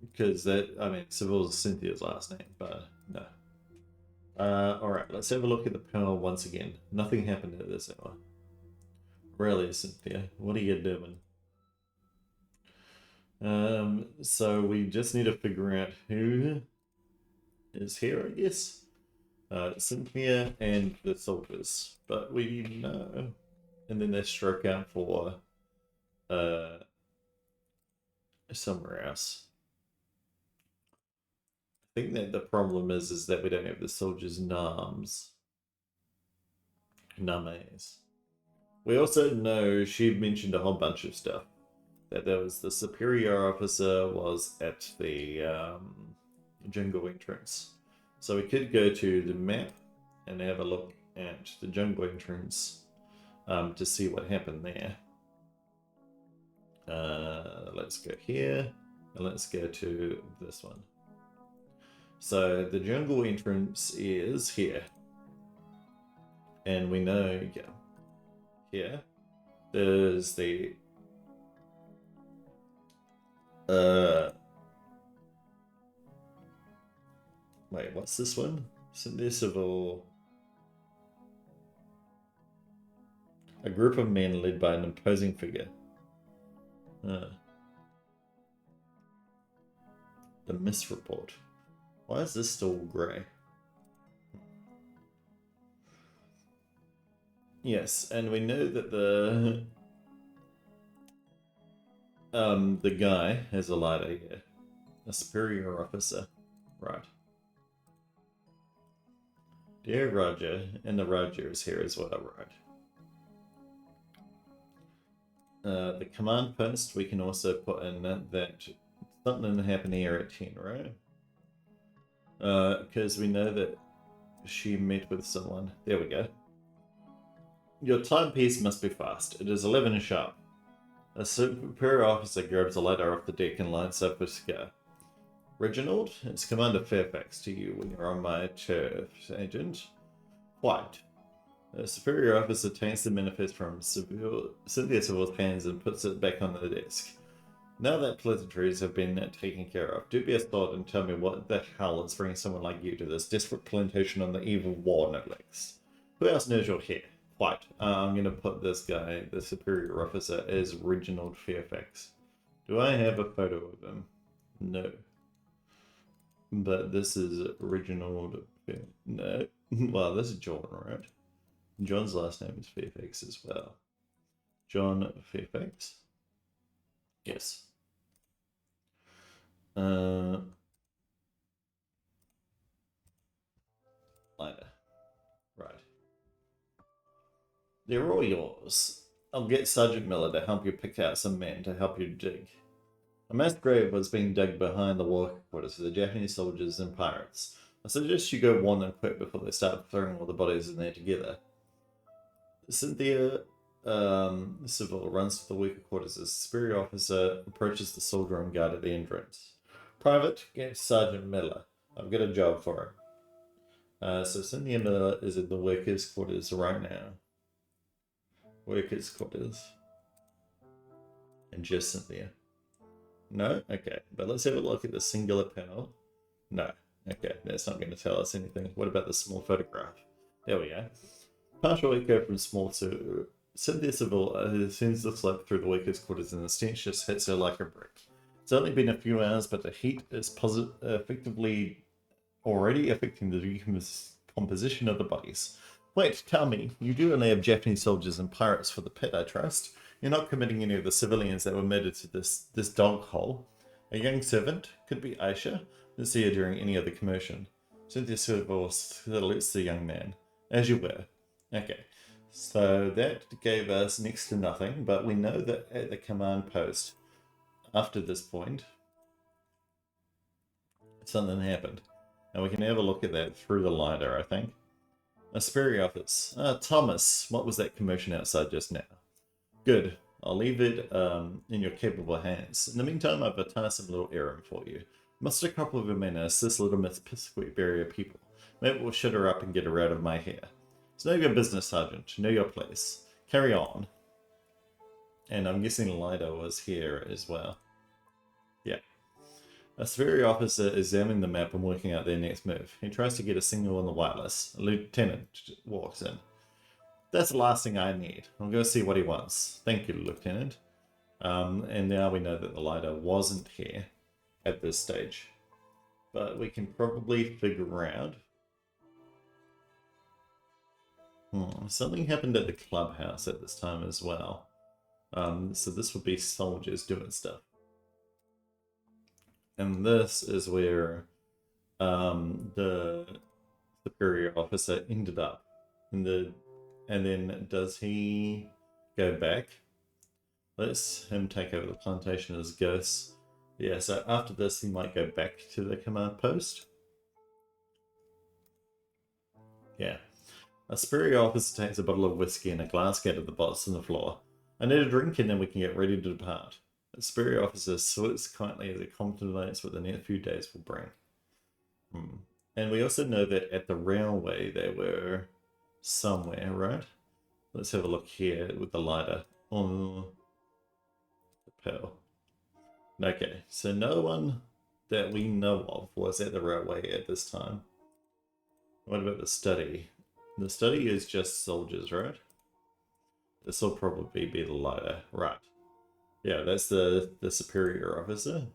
Because that, I mean, Seville's Cynthia's last name, but no. Alright, let's have a look at the panel once again. Nothing happened at this hour. Really, Cynthia, what are you doing? So we just need to figure out who is here, I guess. Cynthia and the soldiers, but we know. And then they struck out for somewhere else. I think that the problem is that we don't have the soldiers' names. Names. We also know she mentioned a whole bunch of stuff. That there was the superior officer was at the jungle entrance. So we could go to the map and have a look at the jungle entrance to see what happened there. Let's go here and let's go to this one. So the jungle entrance is here. And we know, yeah, here there's the wait, what's this one? Cynthia Civil. A group of men led by an imposing figure. The Miss Report. Why is this still grey? Yes, and we know that the guy has a lighter here. A superior officer. Right. Dear Roger, and the Roger is here as well, right? The command post, we can also put in that something happened here at 10, right? Because we know that she met with someone. There we go. Your timepiece must be fast. It is 11 sharp. A superior officer grabs a ladder off the deck and lights up a cigar. Reginald, it's Commander Fairfax to you when you're on my turf, Agent. White. A superior officer takes the manifest from Cynthia Civil's hands and puts it back on the desk. Now that pleasantries have been taken care of, do be a thought and tell me what the hell is bringing someone like you to this desperate plantation on the eve of war, no less. Who else knows you're here? White. I'm going to put this guy, the superior officer, as Reginald Fairfax. Do I have a photo of him? No. But this is Reginald. No. Well, this is John, right? John's last name is Fairfax as well. John Fairfax? Yes. Later. Right. They're all yours. I'll get Sergeant Miller to help you pick out some men to help you dig. A mass grave was being dug behind the war quarters for the Japanese soldiers and pirates. I suggest you go warn them quick before they start throwing all the bodies in there together. Cynthia Civil runs to the worker quarters as the superior officer approaches the soldier on guard at the entrance. Private, get Sergeant Miller. I've got a job for him. So Cynthia Miller is in the workers' quarters right now. Workers' quarters. And just Cynthia. No? Okay. But let's have a look at the singular panel. No. Okay, that's not going to tell us anything. What about the small photograph? There we go. Partial echo from small to Cynthia Civil sends the slope through the workers' quarters and the stench just hits her like a brick. It's only been a few hours, but the heat is effectively already affecting the decomposition of the bodies. Wait, tell me, you do only have Japanese soldiers and pirates for the pit, I trust. You're not committing any of the civilians that were murdered to this dog hole. A young servant? Could be Aisha. Didn't see her during any other commotion. Cynthia Civil salutes the young man. As you were. Okay, so that gave us next to nothing, but we know that at the command post, after this point, something happened. And we can have a look at that through the lighter, I think. A superior office. Thomas, what was that commotion outside just now? Good. I'll leave it in your capable hands. In the meantime, I've a tiresome little errand for you. Muster a couple of your men and assist little Miss Pisquet bury her people. Maybe we'll shut her up and get her out of my hair. It's know your business, Sergeant. Know your place. Carry on. And I'm guessing Lido was here as well. Yeah. A superior officer is examining the map and working out their next move. He tries to get a signal on the wireless. A lieutenant walks in. That's the last thing I need. I'll go see what he wants. Thank you, Lieutenant. And now we know that the Lido wasn't here at this stage. But we can probably figure out... something happened at the clubhouse at this time as well. So this would be soldiers doing stuff. And this is where the superior officer ended up. And then does he go back? Let's him take over the plantation as ghost. Yeah, so after this he might go back to the command post. Yeah. A superior officer takes a bottle of whiskey and a glass out of the box on the floor. I need a drink and then we can get ready to depart. The superior officer salutes kindly as he contemplates what the next few days will bring. And we also know that at the railway they were somewhere, right? Let's have a look here with the lighter on the pearl. Okay, so no one that we know of was at the railway at this time. What about the study? The study is just soldiers, right? This will probably be the lighter, right? Yeah, that's the superior officer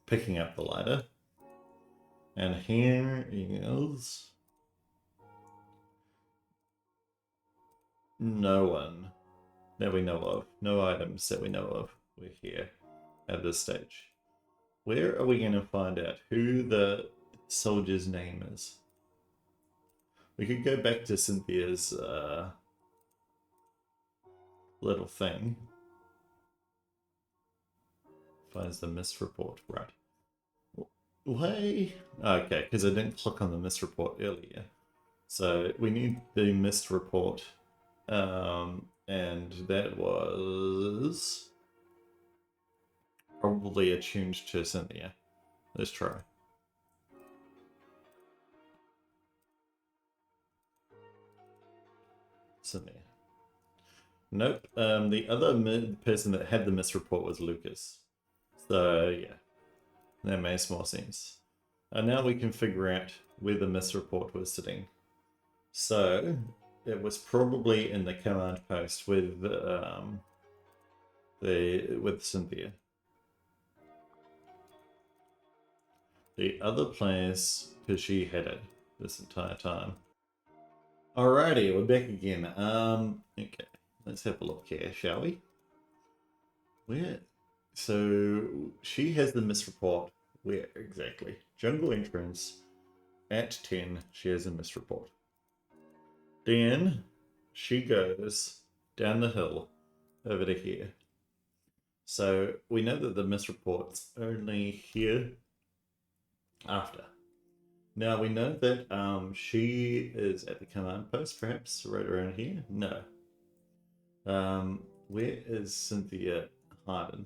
picking up the lighter. And here is no one that we know of. No items that we know of were here at this stage. Where are we going to find out who the soldier's name is? We could go back to Cynthia's little thing. Finds the misreport, right. Why? Okay, because I didn't click on the misreport earlier. So we need the misreport And that was probably attuned to Cynthia. Let's try. Cynthia. Nope. The other person that had the misreport was Lucas. So, yeah. That makes more sense. And now we can figure out where the misreport was sitting. So, it was probably in the command post with Cynthia. The other place, because she had it this entire time. Alrighty, we're back again. Okay, let's have a look here, shall we? Where? So she has the misreport. Where exactly? Jungle entrance at 10. She has a misreport. Then she goes down the hill over to here. So we know that the misreport's only here after. Now we know that she is at the command post, perhaps right around here. No. Where is Cynthia Harden?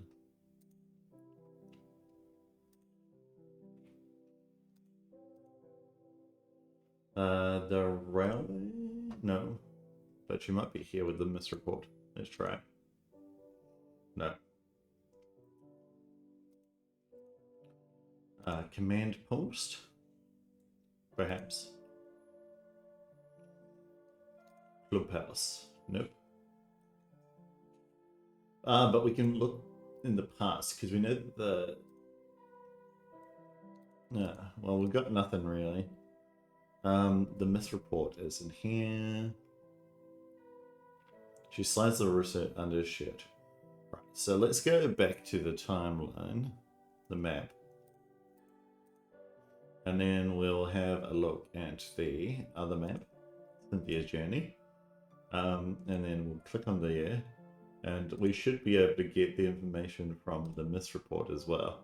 The railway? No. But she might be here with the misreport. Let's try. No. Command post? Perhaps. Clubhouse. Nope. But we can look in the past because we know that the. Yeah, well, we've got nothing really. The misreport is in here. She slides the wrist under his shirt. Right, so let's go back to the timeline, the map. And then we'll have a look at the other map, Cynthia's journey. And then we'll click on there. And we should be able to get the information from the misreport as well.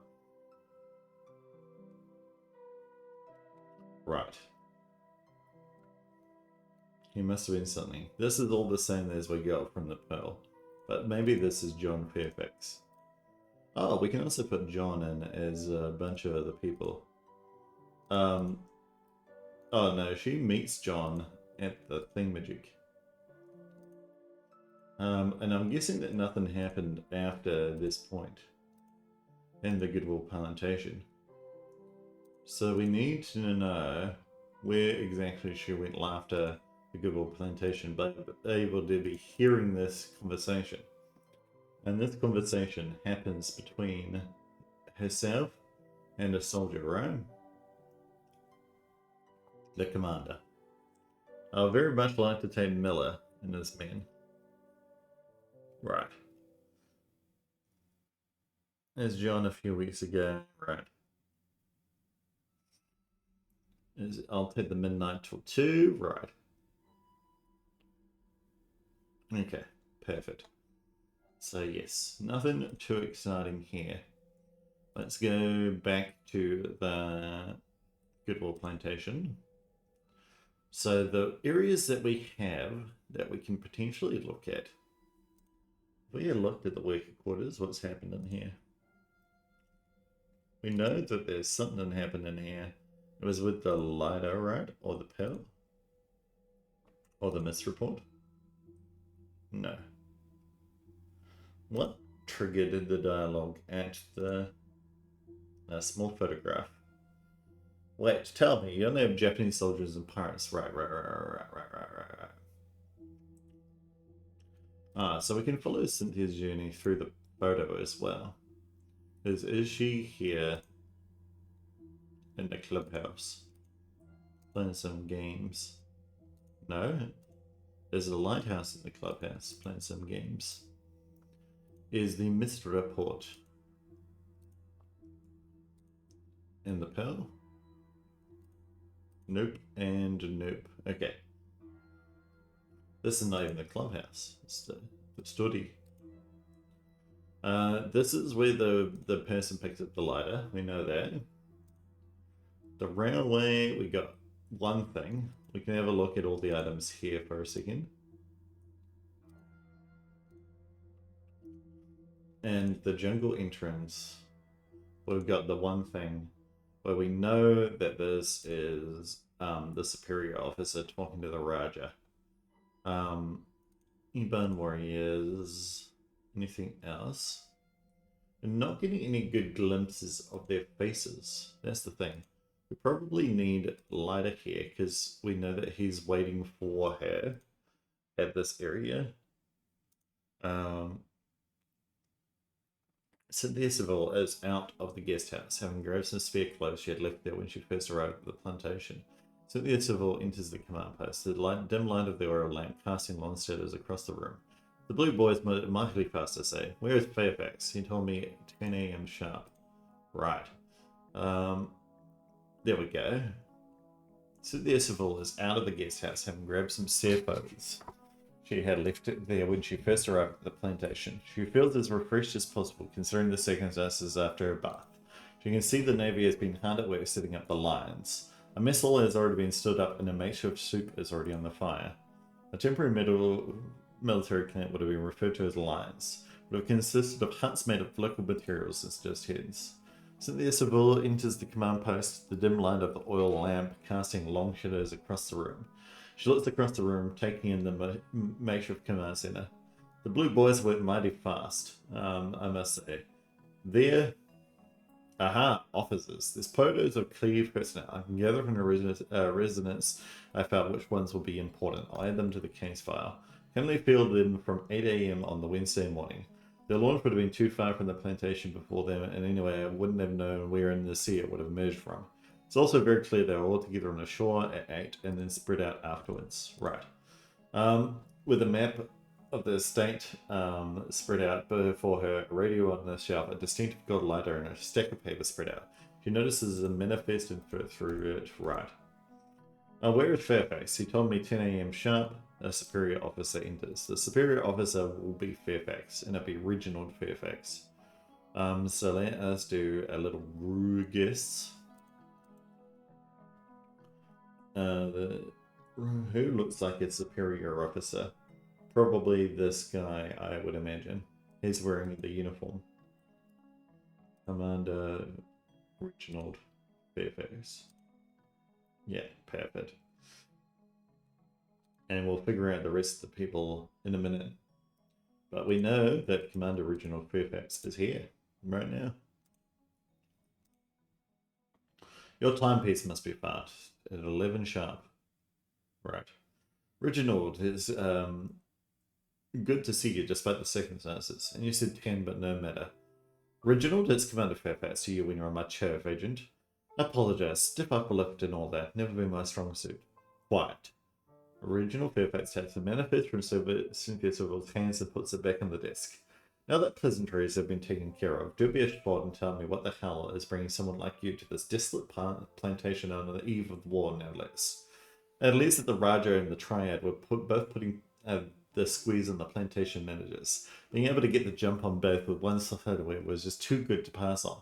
Right. He must have been something. This is all the same as we got from the Pearl. But maybe this is John Fairfax. Oh, we can also put John in as a bunch of other people. Oh no, she meets John at the thingamajig. And I'm guessing that nothing happened after this point in the Goodwill Plantation. So we need to know where exactly she went after the Goodwill Plantation, but able to be hearing this conversation. And this conversation happens between herself and a soldier, right? The commander. I would very much like to take Miller and his men. Right. As John a few weeks ago, right. I'll take the midnight till 2, right. Okay, perfect. So yes, nothing too exciting here. Let's go back to the Goodwill Plantation. So the areas that we have that we can potentially look at. If we looked at the worker quarters, what's happened in here? We know that there's something happened in here. It was with the LiDAR, right? Or the Pearl? Or the misreport? No. What triggered the dialogue at the small photograph? Wait, tell me, you only have Japanese soldiers and pirates. Right. So we can follow Cynthia's journey through the photo as well. Is she here in the clubhouse playing some games? No. There's a lighthouse in the clubhouse playing some games. Is the misreport in the Pearl? Nope and nope. Okay. This is not even the clubhouse. It's the study. This is where the person picks up the lighter. We know that. The railway, we got one thing. We can have a look at all the items here for a second. And the jungle entrance, we've got the one thing where we know that this is the superior officer talking to the Raja. Iban warriors. Anything else? We're not getting any good glimpses of their faces. That's the thing. We probably need lighter hair because we know that he's waiting for her at this area. Cynthia Seville is out of the guest house, having grabbed some spare clothes she had left there when she first arrived at the plantation. Cynthia Seville enters the command post, the dim light of the oil lamp casting long shadows across the room. The blue boy's mightily fast, I say. Where is Fairfax? He told me 10 a.m. sharp. Right. There we go. Cynthia Seville is out of the guest house, having grabbed some spare clothes she had left it there when she first arrived at the plantation. She feels as refreshed as possible, considering the circumstances after her bath. She can see the Navy has been hard at work setting up the lines. A mess hall has already been stood up and a makeshift soup is already on the fire. A temporary military camp would have been referred to as lines. Would have consisted of huts made of local materials instead of heads. Cynthia Seville enters the command post, the dim light of the oil lamp casting long shadows across the room. She looks across the room, taking in the makeshift command center. The blue boys went mighty fast, I must say. There, officers. There's photos of clear personnel. I can gather from the resonance I felt which ones will be important. I'll add them to the case file. Henley fielded them from 8 a.m. on the Wednesday morning. Their launch would have been too far from the plantation before them, and anyway, I wouldn't have known where in the sea it would have emerged from. It's also very clear they were all together on the shore at 8 and then spread out afterwards. Right. With a map of the estate spread out before her, a radio on the shelf, a distinctive gold lighter, and a stack of paper spread out. She notices a manifest and through it. Right. Where is Fairfax? He told me 10 a.m. sharp. A superior officer enters. The superior officer will be Fairfax, and it'll be Reginald Fairfax. So let us do a little guess. Who looks like a superior officer? Probably this guy, I would imagine. He's wearing the uniform. Commander Reginald Fairfax. Yeah, perfect. And we'll figure out the rest of the people in a minute. But we know that Commander Reginald Fairfax is here right now. Your timepiece must be fast at 11 sharp. Right. Reginald, is good to see you despite the circumstances. And you said 10, but no matter. Reginald, it's Commander Fairfax to you when you're on my chair, Agent. I apologize. Stiff upper lip and all that. Never been my strong suit. Quiet. Reginald Fairfax takes the manifest from Cynthia Seville's hands and puts it back on the desk. Now that pleasantries have been taken care of, do be a sport and tell me what the hell is bringing someone like you to this desolate plantation on the eve of war, no less. At least that the Raja and the Triad were both putting the squeeze on the plantation managers. Being able to get the jump on both with one side of it was just too good to pass on.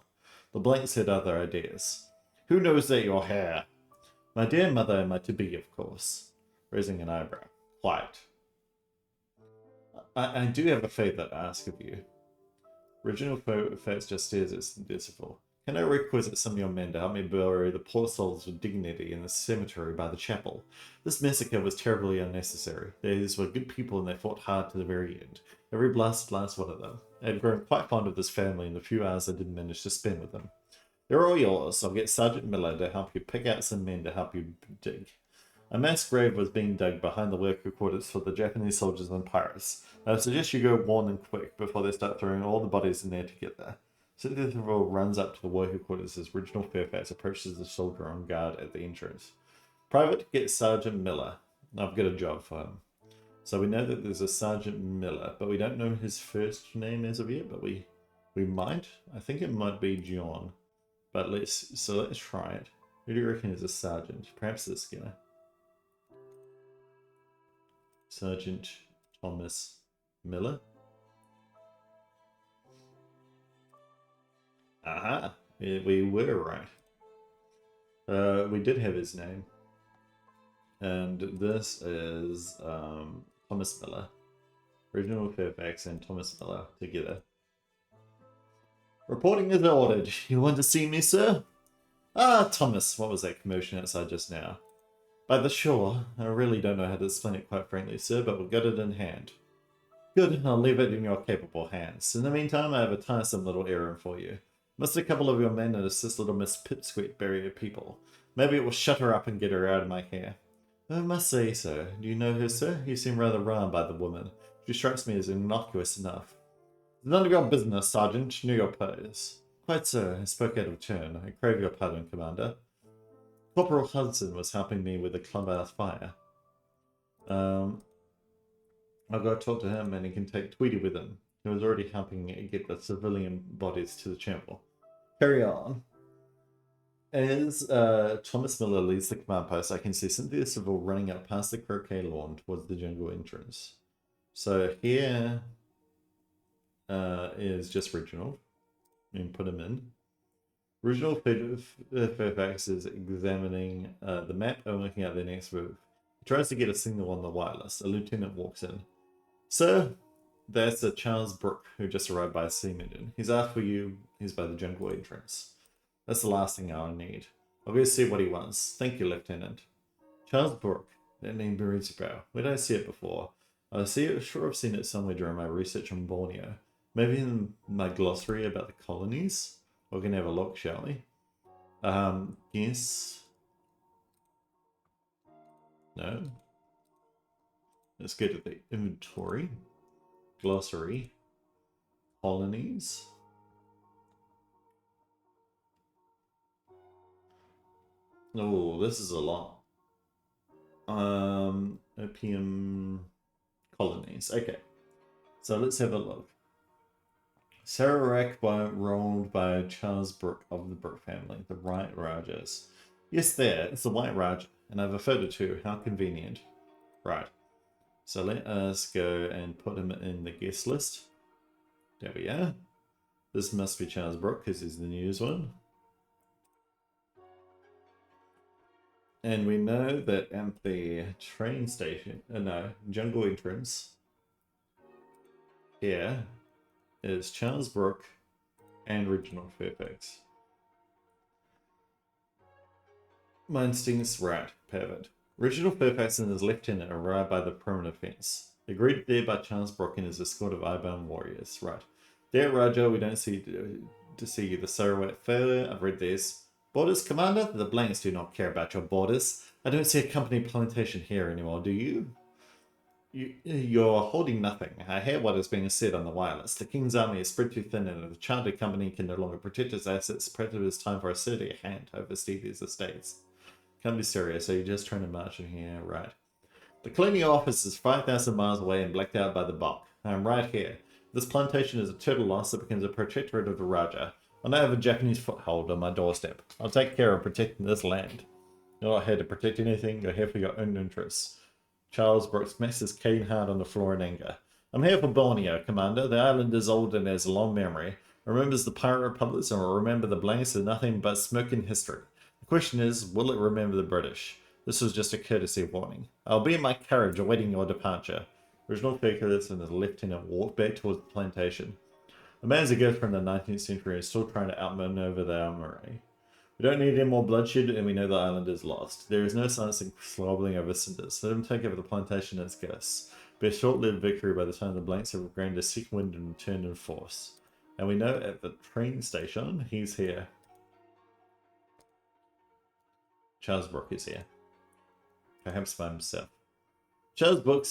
The Blanks had other ideas. Who knows that your hair? My dear mother and my to-be, of course. Raising an eyebrow. Quiet. I do have a favour to ask of you. Reginald Fairfax just stares at Cynthia. Can I requisite some of your men to help me bury the poor souls with dignity in the cemetery by the chapel? This massacre was terribly unnecessary. These were good people and they fought hard to the very end. Every last one of them. I had grown quite fond of this family in the few hours I did manage to spend with them. They're all yours. I'll get Sergeant Miller to help you pick out some men to help you dig. A mass grave was being dug behind the worker quarters for the Japanese soldiers and pirates. I suggest you go warn them quick before they start throwing all the bodies in there together. Cynthia runs up to the worker quarters as Reginald Fairfax approaches the soldier on guard at the entrance. Private, get Sergeant Miller. I've got a job for him. So we know that there's a Sergeant Miller, but we don't know his first name as of yet, but we might. I think it might be John. But let's try it. Who do you reckon is a sergeant? Perhaps this guy. Sergeant Thomas Miller. Aha! We were right. We did have his name. And this is Thomas Miller. Reginald Fairfax and Thomas Miller together. Reporting is ordered. You want to see me, sir? Ah, Thomas, what was that commotion outside just now? By the shore. I really don't know how to explain it quite frankly, sir, but we've got it in hand. Good, I'll leave it in your capable hands. In the meantime, I have a tiresome little errand for you. Must a couple of your men and assist little Miss Pipsqueak bury her people. Maybe it will shut her up and get her out of my hair. I must say so. Do you know her, sir? You seem rather riled by the woman. She strikes me as innocuous enough. None of your business, Sergeant. Knew your place. Quite so. I spoke out of turn. I crave your pardon, Commander. Corporal Hudson was helping me with the clubhouse fire. I'll go talk to him and he can take Tweety with him. He was already helping get the civilian bodies to the chapel. Carry on. As Thomas Miller leads the command post, I can see Cynthia Civil running up past the croquet lawn towards the jungle entrance. So here is just Reginald. And put him in. Reginald Fairfax is examining the map and looking at the next move. He tries to get a signal on the wireless. A lieutenant walks in. Sir, that's Charles Brooke, who just arrived by Seaman. He's asked for you. He's by the jungle entrance. That's the last thing I'll need. I'll go see what he wants. Thank you, Lieutenant. Charles Brooke. That name rings a bell. Where did I see it before? Sure I've seen it somewhere during my research on Borneo. Maybe in my glossary about the colonies? We're going to have a look, shall we? Yes. No. Let's go to the inventory. Glossary. Colonies. Oh, this is a lot. Opium colonies. Okay. So let's have a look. Sarawak ruled by Charles Brooke of the Brooke family, the White Rajas. Yes, there, it's the White Raja, and I have a photo too. How convenient. Right. So let us go and put him in the guest list. There we are. This must be Charles Brooke because he's the news one. And we know that at the train station, jungle entrance, here is Charles Brooke and Reginald Fairfax. My instincts right, perfect. Reginald Fairfax and his lieutenant arrived by the perimeter fence. They're greeted there by Charles Brooke and his escort of Iban warriors. Right. There, Raja, we don't see to see the Sarawak failure. I've read this. Borders, Commander? The Blanks do not care about your borders. I don't see a company plantation here anymore, do you? You're holding nothing. I hear what is being said on the wireless. The King's army is spread too thin and the chartered company can no longer protect its assets. Perhaps it is time for a sturdy hand over Stevie's estates. Can't be serious, are you just trying to march in here? Right. The colonial office is 5,000 miles away and blacked out by the Bok. I'm right here. This plantation is a total loss that becomes a protectorate of the Raja. I now have a Japanese foothold on my doorstep. I'll take care of protecting this land. You're not here to protect anything, you're here for your own interests. Charles Brooke smacks his cane hard on the floor in anger. I'm here for Borneo, Commander. The island is old and has a long memory. Remembers the pirate republics and will remember the Blanks as nothing but smoke in history. The question is, will it remember the British? This was just a courtesy warning. I'll be in my carriage awaiting your departure. Reginald Fairfax and his lieutenant walked back towards the plantation. The man's a gift from the 19th century and is still trying to outmaneuver the armory. We don't need any more bloodshed, and we know the island is lost. There is no sense in slobbering over cinders. Let them take over the plantation as ghosts. Be a short-lived victory by the time the Blanks have gained a second wind and returned in force. And we know at the train station, he's here. Charles Brooke is here. Perhaps by himself. Charles Brooke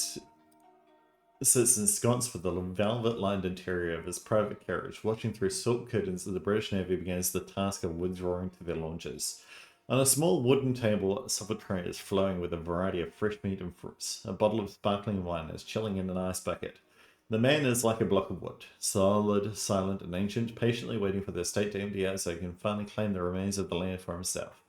sits ensconced with the velvet-lined interior of his private carriage, watching through silk curtains as the British Navy begins the task of withdrawing to their launches. On a small wooden table, a silver tray is flowing with a variety of fresh meat and fruits. A bottle of sparkling wine is chilling in an ice bucket. The man is like a block of wood, solid, silent, and ancient, patiently waiting for the estate to empty out so he can finally claim the remains of the land for himself.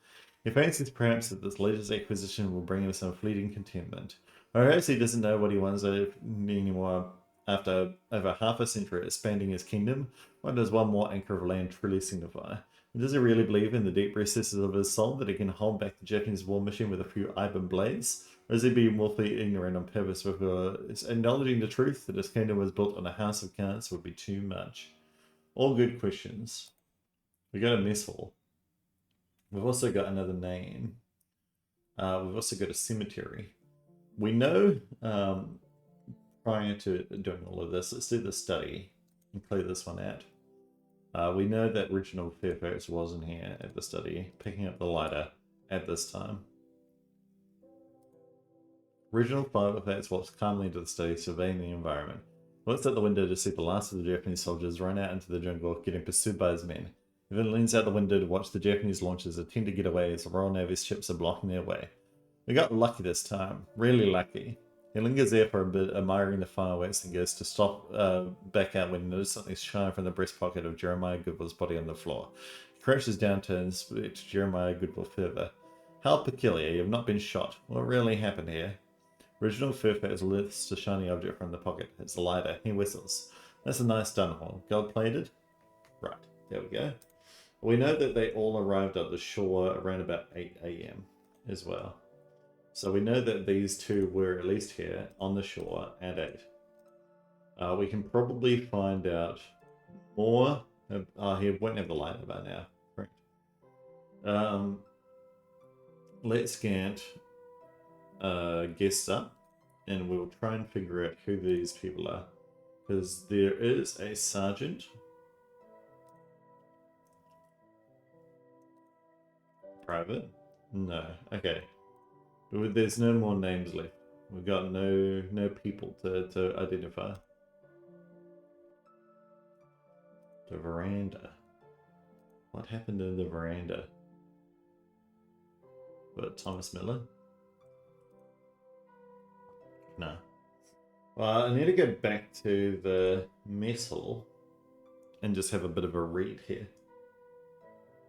He fancies perhaps that this latest acquisition will bring him some fleeting contentment. Or perhaps he doesn't know what he wants anymore after over half a century expanding his kingdom. What does one more acre of land truly signify? And does he really believe in the deep recesses of his soul that he can hold back the Japanese war machine with a few Iban blades? Or is he being willfully ignorant on purpose because acknowledging the truth that his kingdom was built on a house of cards would be too much? All good questions. We got a mess hall. We've also got another name. We've also got a cemetery. We know, prior to doing all of this, let's do the study and clear this one out. We know that Reginald Fairfax wasn't here at the study, picking up the lighter at this time. Reginald Fairfax walks calmly into the study, surveying the environment. He looks out the window to see the last of the Japanese soldiers run out into the jungle, getting pursued by his men. He then leans out the window to watch the Japanese launchers attempt to get away as the Royal Navy's ships are blocking their way. We got lucky this time, really lucky. He lingers there for a bit, admiring the fireworks, and goes to stop back out when he notices something shine from the breast pocket of Jeremiah Goodwill's body on the floor. He crouches down to inspect Jeremiah Goodwill further. How peculiar, you have not been shot. What really happened here? Reginald Fairfax lifts the shiny object from the pocket. It's a lighter. He whistles. That's a nice dunhorn. Gold-plated? Right, there we go. We know that they all arrived at the shore around about 8 AM as well. So we know that these two were at least here on the shore at 8. We can probably find out more. He won't have the lighter by now. Correct. Let's get guests up, and we'll try and figure out who these people are. Because there is a sergeant. Private? No. Okay. There's no more names left. We've got no people to identify. The veranda. What happened in the veranda? What, Thomas Miller? No. Well, I need to go back to the mess hall and just have a bit of a read here.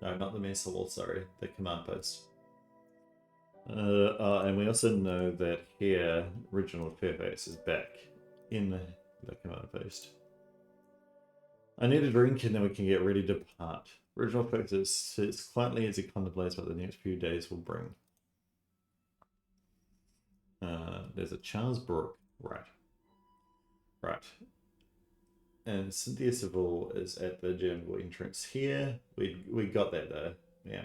No, not the mess hall, sorry. The command post. And we also know that here, Reginald Fairfax is back in the command post. I need a drink and then we can get ready to depart. Reginald Fairfax sits quietly as he contemplates what the next few days will bring. There's a Charles Brooke. Right. And Cynthia Seville is at the jungle entrance here. We got that though. Yeah.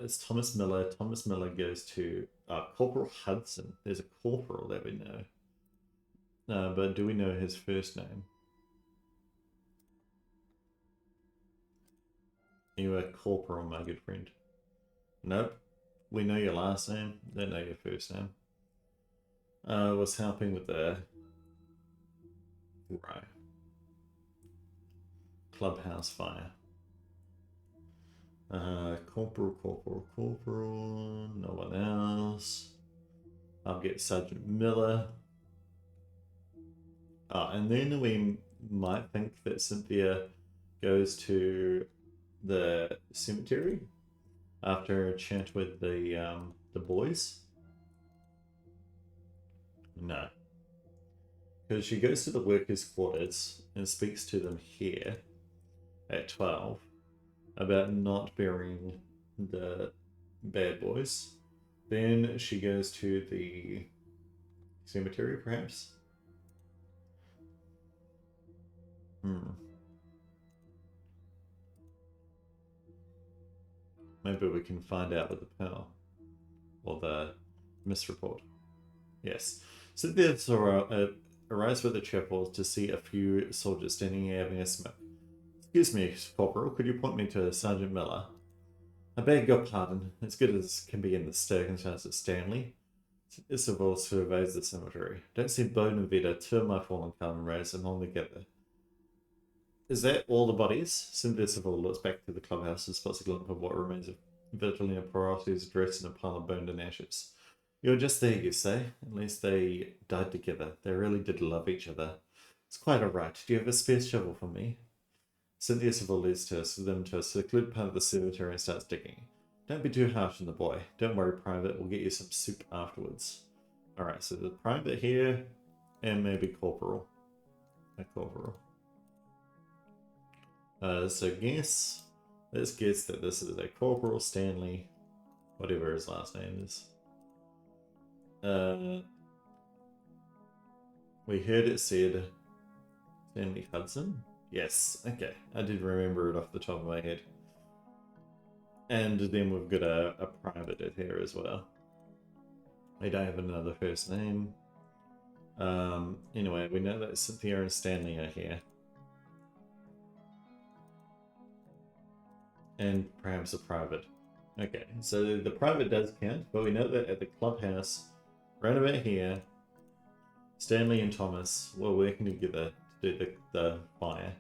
It's Thomas Miller. Thomas Miller goes to Corporal Hudson. There's a corporal that we know. But do we know his first name? You are corporal, my good friend. Nope. We know your last name. Don't know your first name. Was helping with the right clubhouse fire. Corporal, no one else. I'll get Sergeant Miller. And then we might think that Cynthia goes to the cemetery after a chat with the boys. No. Because she goes to the workers' quarters and speaks to them here at 12 about not burying the bad boys. Then she goes to the cemetery, perhaps? Maybe we can find out with the pearl. Or the misreport. Yes. Cynthia arrives at the chapel to see a few soldiers standing here having a smoke. Excuse me, Corporal, could you point me to Sergeant Miller? I beg your pardon, as good as can be in the circumstances, Stanley. Isabel surveys the cemetery. Don't see bone and Vita, two of my fallen comrades, and all together. Is that all the bodies? Cynthia Isabel looks back to the clubhouse and spots a glimpse of what remains of Vitalina Porotti's dressed in a pile of bone and ashes. You're just there, you say? At least they died together. They really did love each other. It's quite alright. Do you have a spare shovel for me? Cynthia Seville leads them to a secluded part of the cemetery and starts digging. Don't be too harsh on the boy. Don't worry, Private. We'll get you some soup afterwards. Alright, so the Private here, and maybe Corporal. A Corporal. So let's guess that this is a Corporal Stanley, whatever his last name is. We heard it said Stanley Hudson. Yes, okay. I did remember it off the top of my head. And then we've got a private here as well. They don't have another first name. Anyway, we know that Cynthia and Stanley are here. And perhaps a private. Okay, so the private does count, but we know that at the clubhouse, right about here, Stanley and Thomas were working together to do the fire.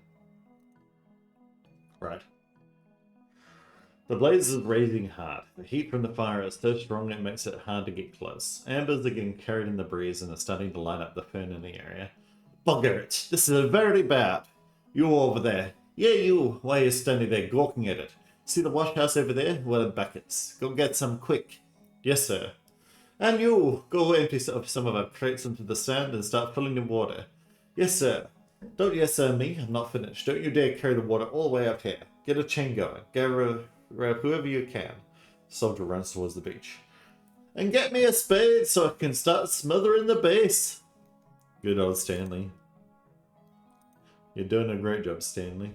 Right. The blaze is raging hard. The heat from the fire is so strong it makes it hard to get close. Ambers are getting carried in the breeze and are starting to light up the fern in the area. Bugger it! This is very bad! You over there. Yeah, you! Why are you standing there gawking at it? See the wash house over there? Well, buckets. Go get some quick. Yes, sir. And you! Go empty some of our crates into the sand and start filling the water. Yes, sir. Don't yes, sir, me. I'm not finished. Don't you dare carry the water all the way out here. Get a chain going. Grab whoever you can. Soldier runs towards the beach. And get me a spade so I can start smothering the base. Good old Stanley. You're doing a great job, Stanley.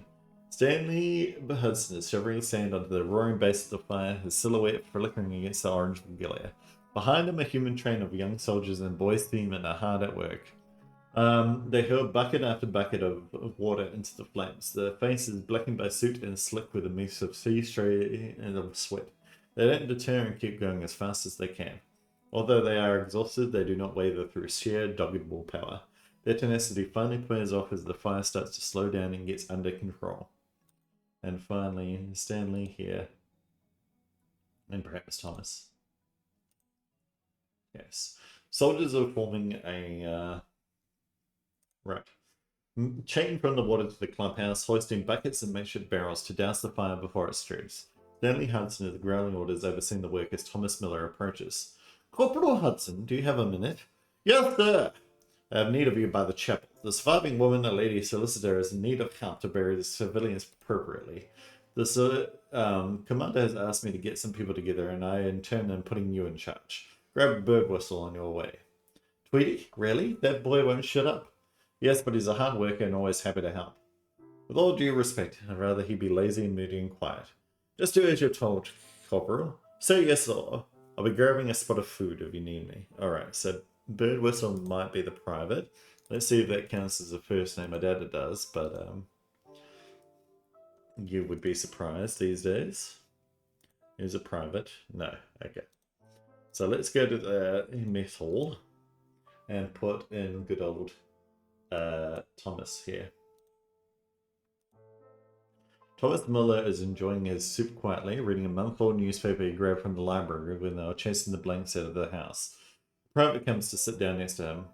Stanley Hudson is shivering sand onto the roaring base of the fire, his silhouette flickering against the orange glare. Behind him, a human train of young soldiers and boys' seamen are hard at work. They hurl bucket after bucket of water into the flames. Their faces blackened by soot and slick with a mix of sea spray and of sweat. They don't deter and keep going as fast as they can. Although they are exhausted, they do not waver through sheer, dogged willpower. Their tenacity finally pays off as the fire starts to slow down and gets under control. And finally, Stanley here. And perhaps Thomas. Yes. Soldiers are forming a... Right. Chained from the water to the clubhouse, hoisting buckets and makeshift barrels to douse the fire before it spreads. Stanley Hudson is growling orders overseeing the work as Thomas Miller approaches. Corporal Hudson, do you have a minute? Yes, sir. I have need of you by the chapel. The surviving woman, a lady solicitor, is in need of help to bury the civilians appropriately. The commander has asked me to get some people together, and I in turn am putting you in charge. Grab a bird whistle on your way. Tweety, really? That boy won't shut up. Yes, but he's a hard worker and always happy to help. With all due respect, I'd rather he be lazy and moody and quiet. Just do as you're told, Corporal. Say yes, sir. I'll be grabbing a spot of food if you need me. Alright, so bird whistle might be the private. Let's see if that counts as a first name. I doubt it does, but you would be surprised these days. Is it private? No. Okay. So let's go to the mess hall and put in good old Thomas here. Thomas Miller is enjoying his soup quietly, reading a month-old newspaper he grabbed from the library when they were chasing the blanks out of the house. The private comes to sit down next to him.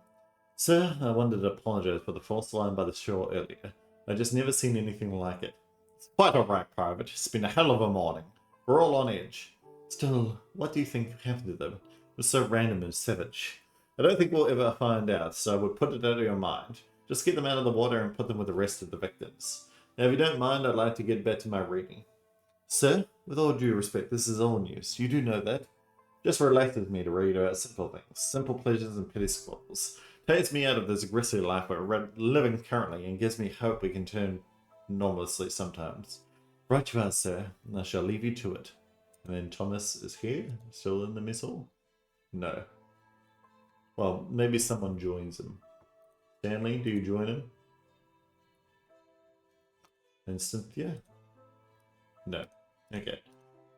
Sir, I wanted to apologize for the false alarm by the shore earlier. I just never seen anything like it. It's quite alright, Private. It's been a hell of a morning. We're all on edge. Still, what do you think happened to them? It was so random and savage. I don't think we'll ever find out, so I would put it out of your mind. Just get them out of the water and put them with the rest of the victims. Now, if you don't mind, I'd like to get back to my reading. Sir, with all due respect, this is all news. You do know that. Just relax with me to read about simple things, simple pleasures and petty squabbles. Takes me out of this grisly life we're living currently and gives me hope we can turn normalously sometimes. Right you are, sir, and I shall leave you to it. And then Thomas is here, still in the mess hall? No. Well, maybe someone joins him. Stanley, do you join him? And Cynthia? No. Okay.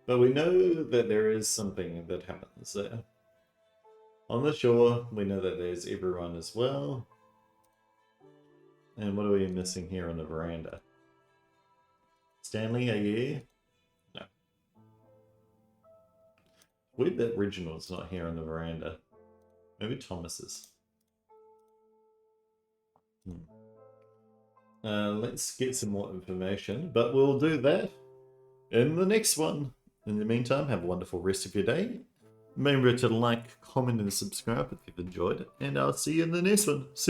But we know that there is something that happens there. On the shore, we know that there's everyone as well. And what are we missing here on the veranda? Stanley, are you here? No. Weird that Reginald's not here on the veranda. Maybe Thomas is. Let's get some more information, but we'll do that in the next one. In the meantime, have a wonderful rest of your day. Remember to like, comment, and subscribe if you've enjoyed it, and I'll see you in the next one.